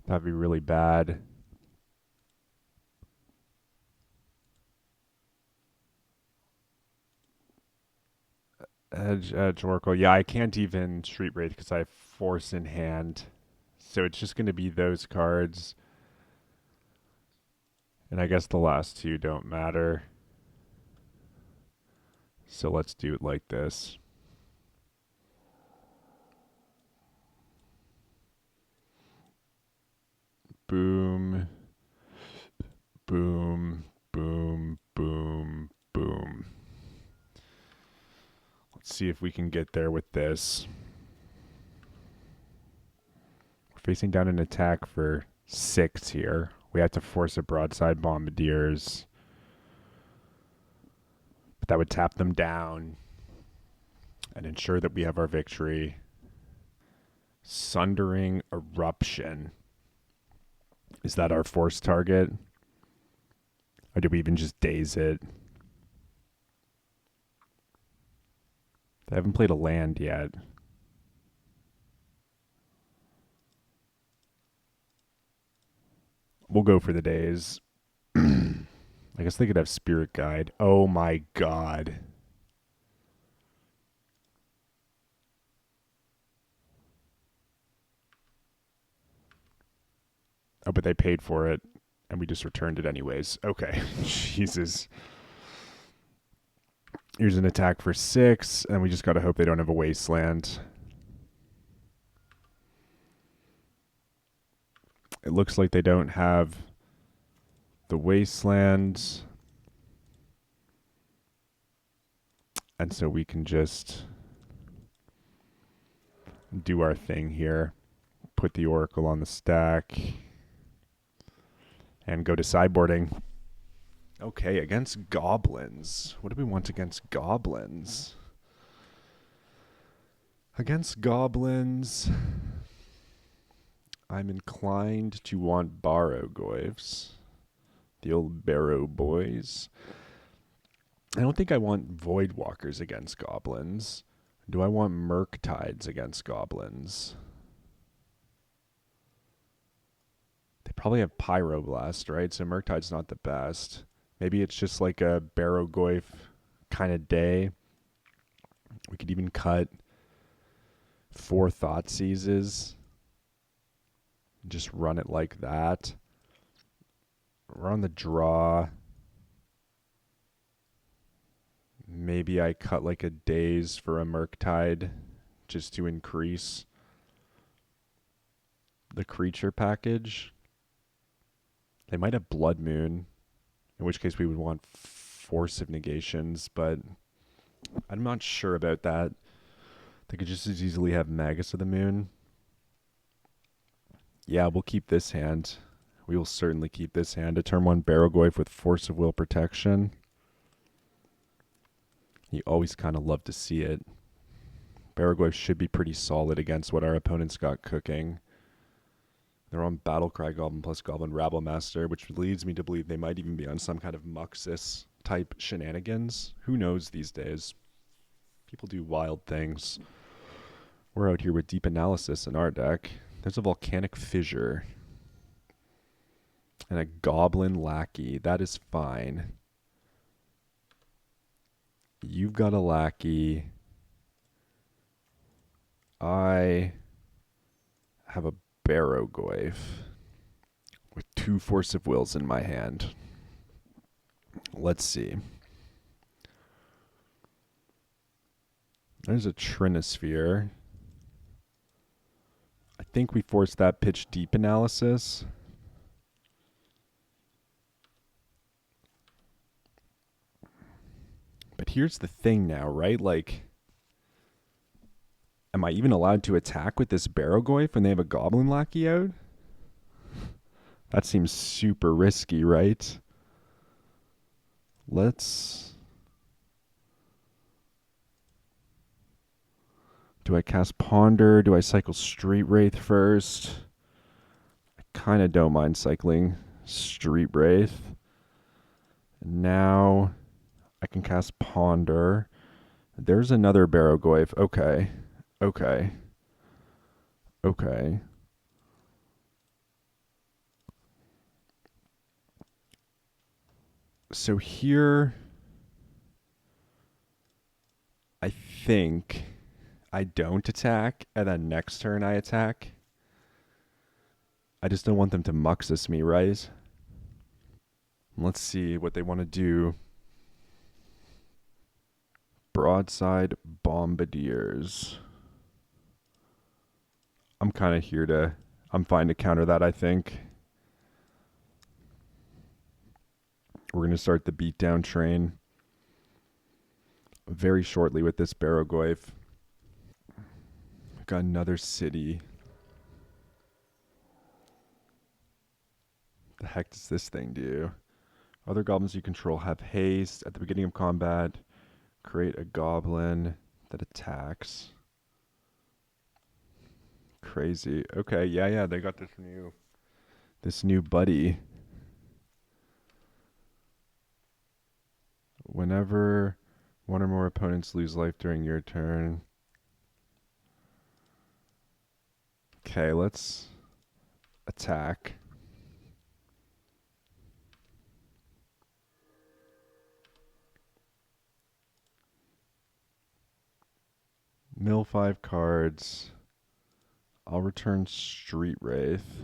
that'd be really bad. Edge Oracle. Yeah, I can't even Street Wraith because I have Force in hand. So it's just going to be those cards. And I guess the last two don't matter. So let's do it like this. Boom. Boom. Boom. Boom. Boom. Let's see if we can get there with this. We're facing down an attack for 6 here. We have to force a broadside bombardiers. But that would tap them down and ensure that we have our victory. Sundering Eruption. Is that our force target? Or do we even just daze it? They haven't played a land yet. We'll go for the daze. I guess they could have Spirit Guide. Oh my god. Oh, but they paid for it, and we just returned it anyways. Okay. Jesus. Here's an attack for 6, and we just gotta hope they don't have a wasteland. It looks like they don't have the wasteland. And so we can just do our thing here. Put the Oracle on the stack. And go to sideboarding. Okay, against goblins. What do we want against goblins? Against goblins, I'm inclined to want Barrogoyfs. The old Barrow boys. I don't think I want Voidwalkers against goblins. Do I want Murktides against goblins? They probably have Pyroblast, right? So Murktide's not the best. Maybe it's just like a Barrogoyf kind of day. We could even cut 4 Thoughtseizes. Just run it like that. We're on the draw. Maybe I cut like a daze for a Murktide just to increase the creature package. They might have Blood Moon, in which case we would want Force of Negations, but I'm not sure about that. They could just as easily have Magus of the Moon. Yeah, we'll keep this hand. We will certainly keep this hand. A turn 1 Barrogoyf with Force of Will protection. You always kind of love to see it. Barrogoyf should be pretty solid against what our opponents got cooking. They're on Battlecry Goblin plus Goblin Rabblemaster, which leads me to believe they might even be on some kind of Muxus type shenanigans. Who knows these days? People do wild things. We're out here with Deep Analysis in our deck. There's a Volcanic Fissure. And a Goblin Lackey. That is fine. You've got a Lackey. I have a Barrogoyf with 2 Force of Wills in my hand. Let's see. There's a Trinisphere. I think we forced that pitch Deep Analysis. But here's the thing now, right? Like, am I even allowed to attack with this Barrogoyf when they have a Goblin Lackey out? That seems super risky, right? Let's Do I cast Ponder? Do I cycle Street Wraith first? I kind of don't mind cycling Street Wraith. Now I can cast Ponder. There's another Barrogoyf. Okay. Okay. Okay. So here, I think I don't attack, and then next turn I attack. I just don't want them to Muxus me, right? Let's see what they want to do. Broadside Bombardiers. I'm kind of here to... I'm fine to counter that, I think. We're going to start the beatdown train very shortly with this Barrogoyf. Got another city. The heck does this thing do? Other goblins you control have haste. At the beginning of combat, create a goblin that attacks. Crazy. Okay, yeah, they got this new buddy. Whenever one or more opponents lose life during your turn. Okay, let's attack. Mill 5 cards. I'll return Street Wraith.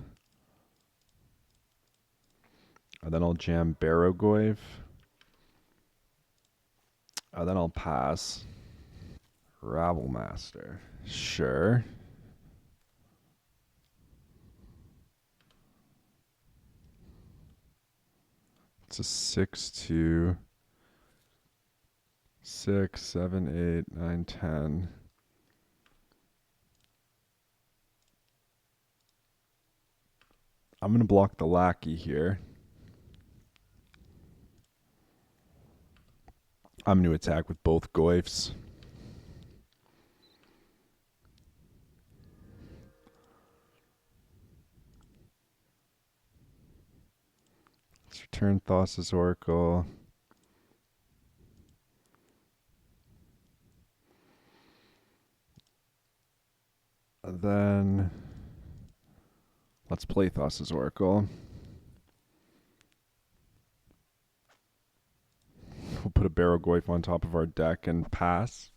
And then I'll jam Barrogoyf. And then I'll pass. Rabblemaster. Sure. It's a 6-2. 6, 7, 8, 9, 10. I'm going to block the lackey here. I'm going to attack with both Goyfs. Let's return Thassa's Oracle. Then let's play Thassa's Oracle. We'll put a Barrogoyf on top of our deck and pass.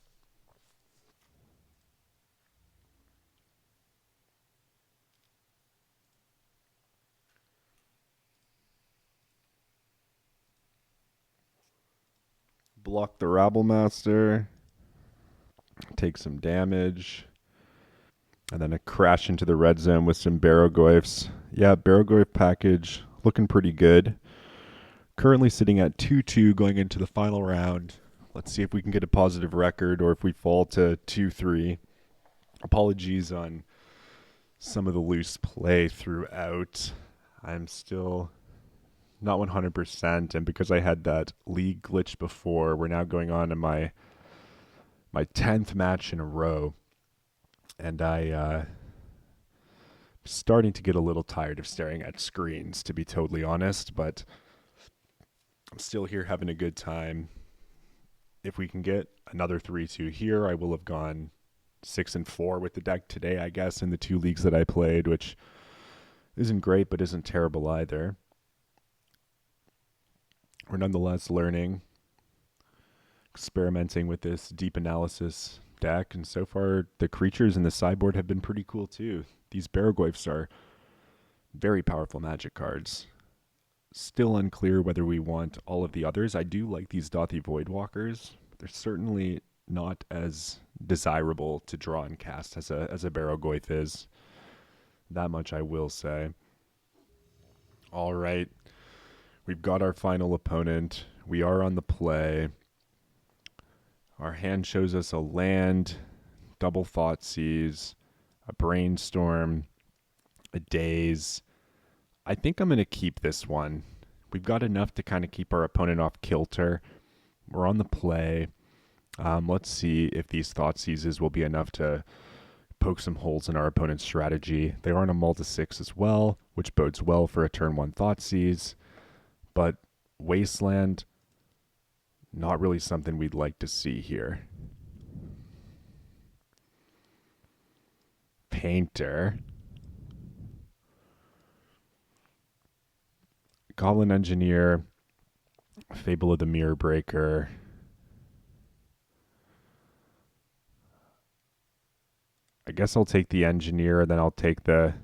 Block the Rabblemaster. Take some damage. And then a crash into the red zone with some Barrogoyfs. Yeah, Barrogoyf package looking pretty good. Currently sitting at 2-2 going into the final round. Let's see if we can get a positive record or if we fall to 2-3. Apologies on some of the loose play throughout. I'm still not 100%, and because I had that league glitch before, we're now going on to my 10th match in a row. And I starting to get a little tired of staring at screens, to be totally honest, but I'm still here having a good time. If we can get another 3-2 here, I will have gone 6-4 with the deck today, I guess, in the 2 leagues that I played, which isn't great, but isn't terrible either. We're nonetheless learning, experimenting with this deep analysis deck, and so far the creatures in the sideboard have been pretty cool too. These Barrogoyfs are very powerful magic cards. Still unclear whether we want all of the others. I do like these Dothi Voidwalkers. They're certainly not as desirable to draw and cast as a Barrogoyf is. That much I will say. All right. We've got our final opponent. We are on the play. Our hand shows us a land, double Thoughtseize, a Brainstorm, a Daze. I think I'm going to keep this one. We've got enough to kind of keep our opponent off kilter. We're on the play. Let's see if these thought seizes will be enough to poke some holes in our opponent's strategy. They are on a Malta 6 as well, which bodes well for a turn 1 thought seize, but Wasteland, not really something we'd like to see here. Painter. Goblin Engineer. Fable of the Mirror Breaker. I guess I'll take the Engineer, then I'll take the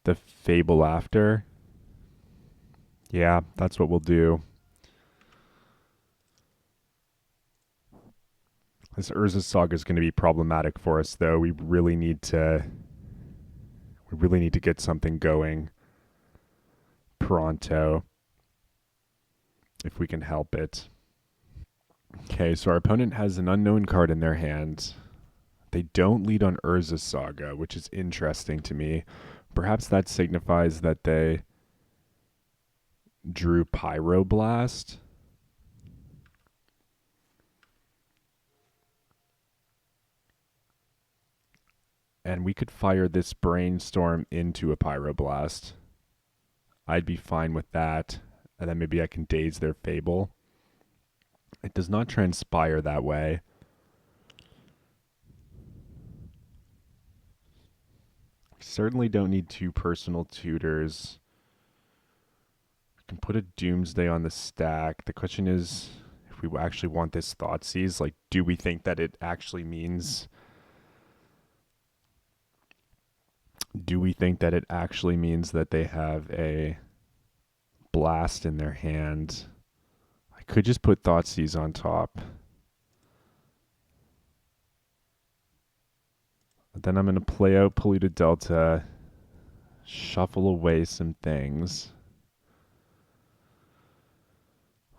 Fable after. Yeah, that's what we'll do. This Urza Saga is going to be problematic for us, though. We really need to get something going pronto if we can help it. Okay, so our opponent has an unknown card in their hand. They don't lead on Urza Saga, which is interesting to me. Perhaps that signifies that they drew Pyroblast. And we could fire this Brainstorm into a Pyroblast. I'd be fine with that. And then maybe I can daze their Fable. It does not transpire that way. We certainly don't need 2 personal tutors. We can put a Doomsday on the stack. The question is, if we actually want this Thoughtseize, like, do we think that it actually means... Do we think that it actually means that they have a blast in their hand? I could just put Thoughtseize on top. Then I'm going to play out Polluted Delta, shuffle away some things.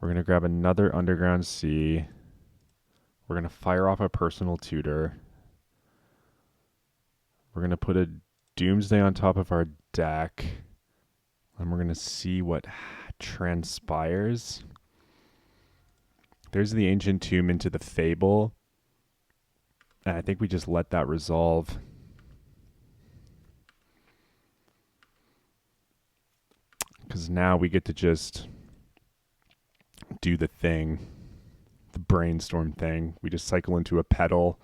We're going to grab another Underground Sea. We're going to fire off a personal tutor. We're going to put a Doomsday on top of our deck. And we're going to see what transpires. There's the Ancient Tomb into the Fable. And I think we just let that resolve. Because now we get to just do the thing. The Brainstorm thing. We just cycle into a Petal.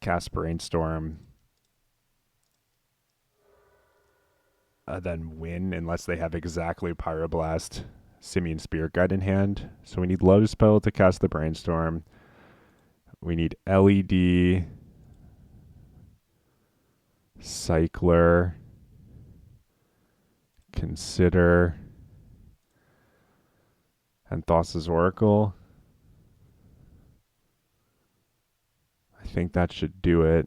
Cast Brainstorm. Then win unless they have exactly Pyroblast, Simian Spirit Guide in hand. So we need Lotus Petal to cast the Brainstorm. We need LED, Cycler, Consider, and Thassa's Oracle. I think that should do it.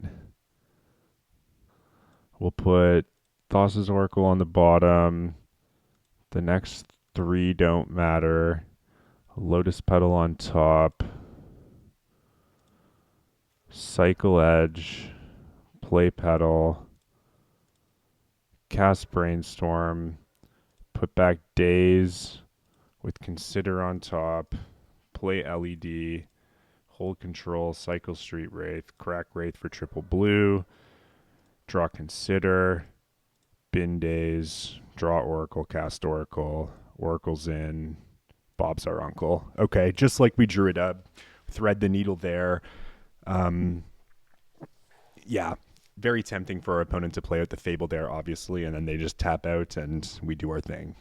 We'll put Thassa's Oracle on the bottom. The next 3 don't matter. Lotus Petal on top. Cycle Edge. Play Petal. Cast Brainstorm. Put back Daze with Consider on top. Play LED. Hold Control. Cycle Street Wraith. Crack Wraith for triple blue. Draw Consider. Bin Daze. Draw Oracle. Cast Oracle. Oracle's in. Bob's our uncle. Okay, just like we drew it up. Thread the needle there. Yeah, very tempting for our opponent to play out the Fable there, obviously, and then they just tap out and we do our thing.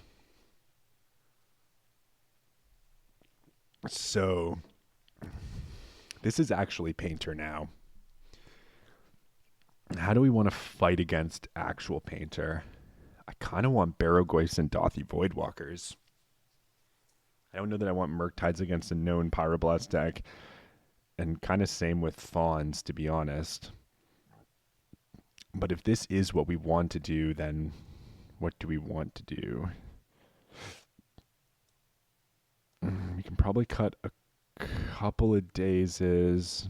So, this is actually Painter now. How do we want to fight against actual Painter? I kind of want Barrow-Goyce and Dothy Voidwalkers. I don't know that I want Murktides against a known Pyroblast deck. And kind of same with Fawns, to be honest. But if this is what we want to do, then what do we want to do? We can probably cut a couple of dazes.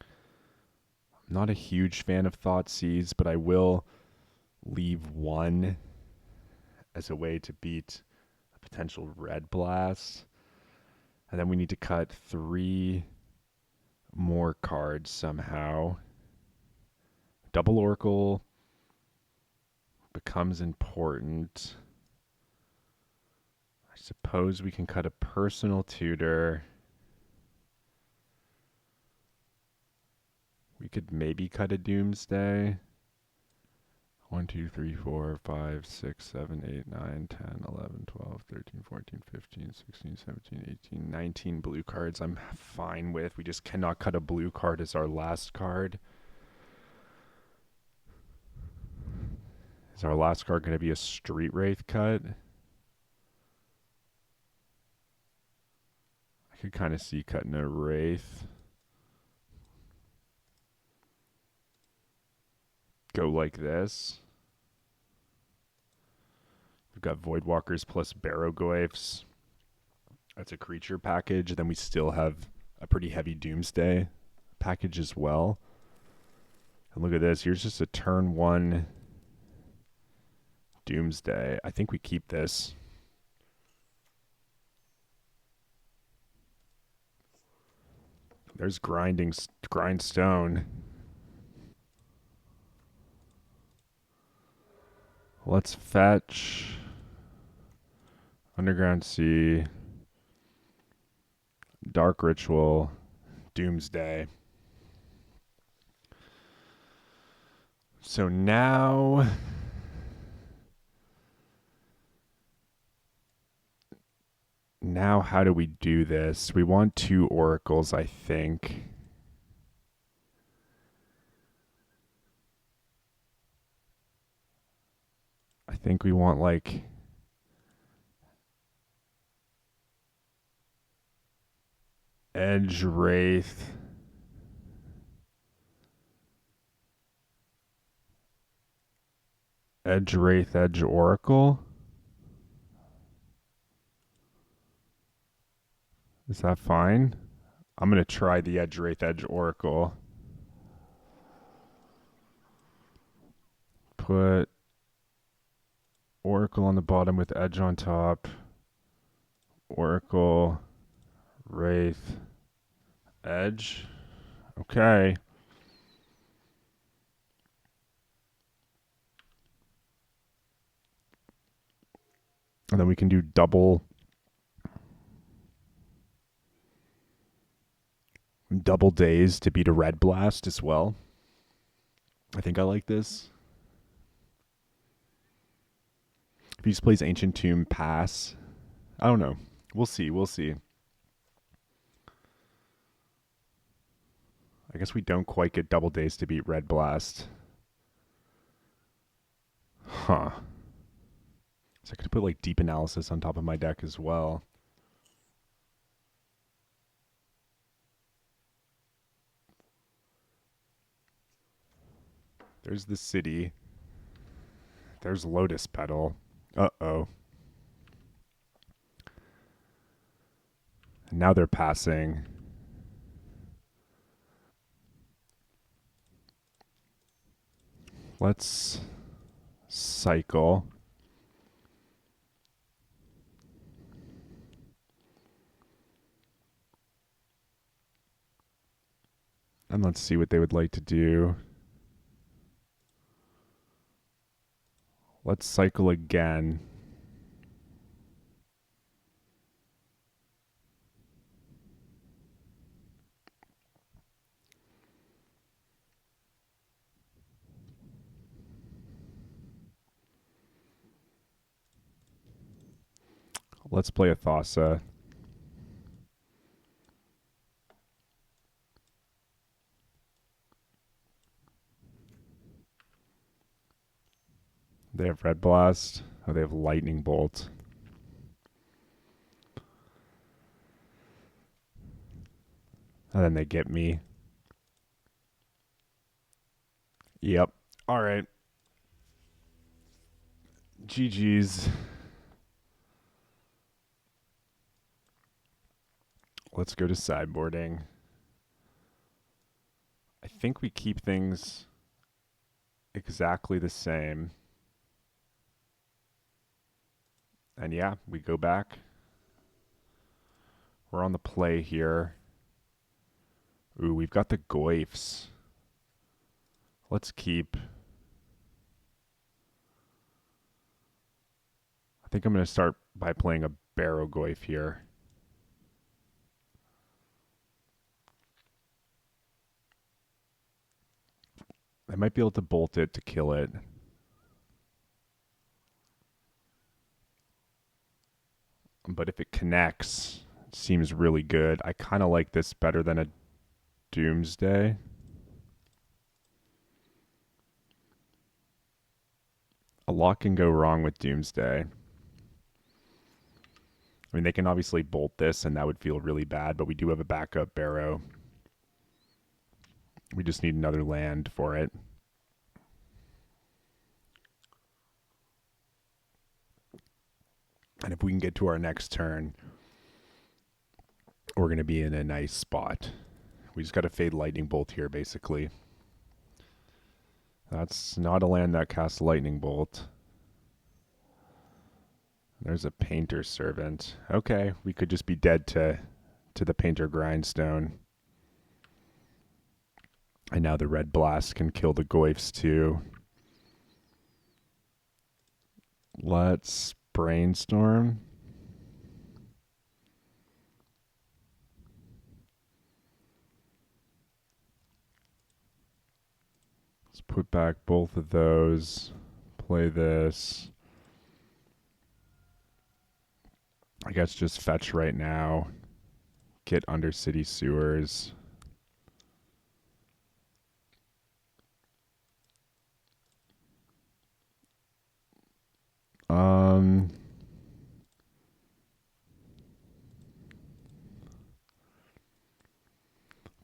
I'm not a huge fan of Thoughtseize, but I will leave 1 as a way to beat a potential Red Blast. And then we need to cut 3 more cards somehow. Double Oracle becomes important. I suppose we can cut a personal tutor. We could maybe cut a Doomsday. 1, 2, 3, 4, 5, 6, 7, 8, 9, 10, 11, 12, 13, 14, 15, 16, 17, 18, 19 blue cards I'm fine with. We just cannot cut a blue card as our last card. Is our last card going to be a Street Wraith cut? I could kind of see cutting a Wraith. Go like this. We've got Voidwalkers plus Barrogoyfs. That's a creature package. Then we still have a pretty heavy Doomsday package as well. And look at this. Here's just a turn 1 Doomsday. I think we keep this. There's Grindstone. Let's fetch Underground Sea, Dark Ritual, Doomsday. So now how do we do this? We want 2 oracles, I think. I think we want like Edge Wraith. Edge Wraith, Edge Oracle. Is that fine? I'm going to try the Edge Wraith, Edge Oracle. Put Oracle on the bottom with Edge on top. Oracle, Wraith, Edge. Okay. And then we can do double days to beat a Red Blast as well. I think I like this. If he just plays Ancient Tomb, pass. I don't know. We'll see. I guess we don't quite get double days to beat Red Blast. Huh. So I could put like Deep Analysis on top of my deck as well. There's the city. There's Lotus Petal. Uh-oh. And now they're passing. Let's cycle. And let's see what they would like to do. Let's cycle again. Let's play a Thassa. They have Red Blast. Oh, they have Lightning Bolt. And then they get me. Yep. All right. GG's. Let's go to sideboarding. I think we keep things exactly the same. And yeah, we go back. We're on the play here. Ooh, we've got the Goifs. Let's keep. I think I'm going to start by playing a Barrow Goif here. I might be able to bolt it to kill it. But if it connects, it seems really good. I kind of like this better than a Doomsday. A lot can go wrong with Doomsday. I mean, they can obviously bolt this, and that would feel really bad, but we do have a backup Barrow. We just need another land for it. And if we can get to our next turn, we're going to be in a nice spot. We just got to fade Lightning Bolt here, basically. That's not a land that casts Lightning Bolt. There's a Painter Servant. Okay, we could just be dead to the Painter Grindstone. And now the Red Blast can kill the Goifs too. Let's brainstorm. Let's put back both of those. Play this. I guess just fetch right now. Get Undercity Sewers.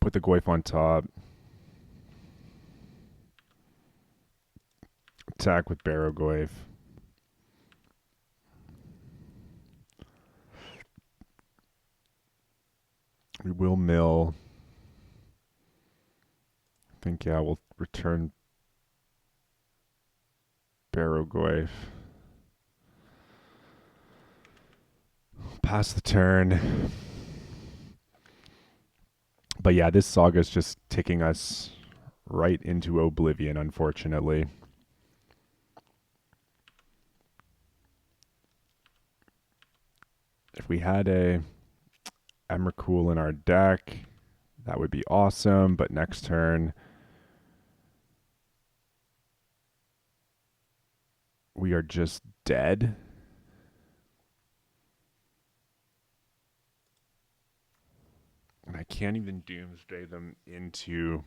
Put the Goif on top. Attack with Barrow Goif. We will mill. I think, yeah, we'll return Barrow Goif. Pass the turn. But yeah, this saga is just taking us right into oblivion, unfortunately. If we had a Emrakul in our deck, that would be awesome. But next turn, we are just dead. And I can't even Doomsday them into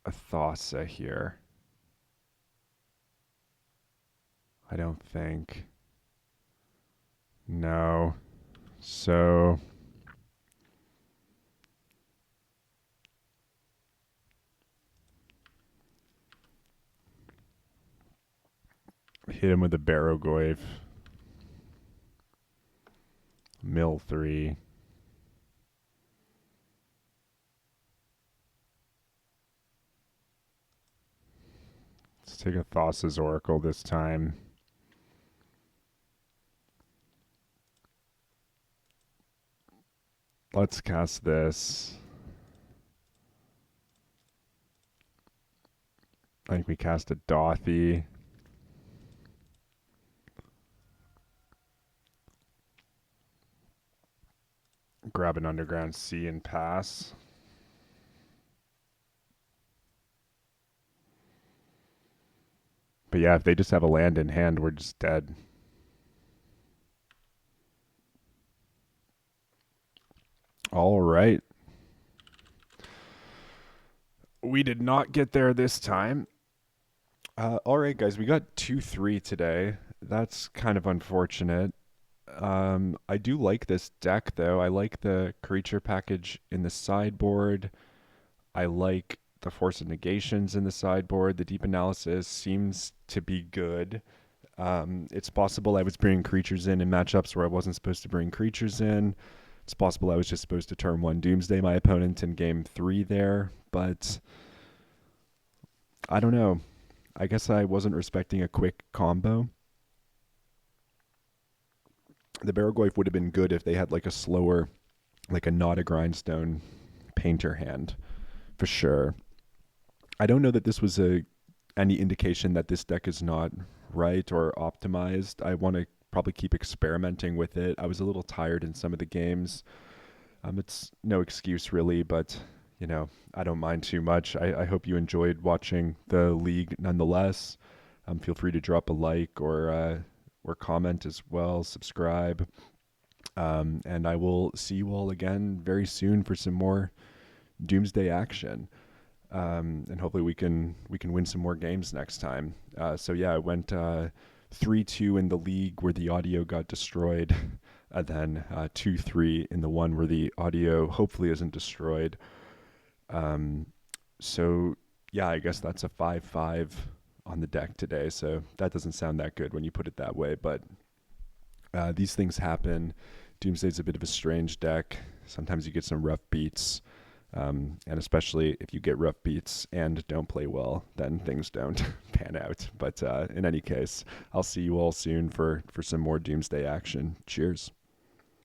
a Thassa here. I don't think. No. So hit him with a Barrow Goif. Mill 3. Let's take a Thassa's Oracle this time. Let's cast this. I think we cast a Dothy. Grab an Underground Sea and pass. But yeah, if they just have a land in hand, we're just dead. All right. We did not get there this time. All right, guys, we got 2-3 today. That's kind of unfortunate. I do like this deck, though. I like the creature package in the sideboard. I like the Force of Negations in the sideboard. The Deep Analysis seems to be good. It's possible I was bringing creatures in matchups where I wasn't supposed to bring creatures in. It's possible I was just supposed to turn 1 Doomsday my opponent in game 3 there, but I don't know. I guess I wasn't respecting a quick combo. The Barrowgoyf would have been good if they had like a slower, like a not a grindstone painter hand, for sure. I don't know that this was a any indication that this deck is not right or optimized. I want to probably keep experimenting with it. I was a little tired in some of the games. It's no excuse really, but I don't mind too much. I hope you enjoyed watching the league nonetheless. Feel free to drop a like or comment as well. Subscribe, and I will see you all again very soon for some more Doomsday action. And hopefully we can win some more games next time. So yeah, I went 3-2 in the league where the audio got destroyed, and then 2-3 in the one where the audio hopefully isn't destroyed. So yeah, I guess that's a 5-5 on the deck today. So that doesn't sound that good when you put it that way, but these things happen. Doomsday's a bit of a strange deck. Sometimes you get some rough beats. And especially if you get rough beats and don't play well, then things don't pan out. But in any case, I'll see you all soon for some more Doomsday action. Cheers.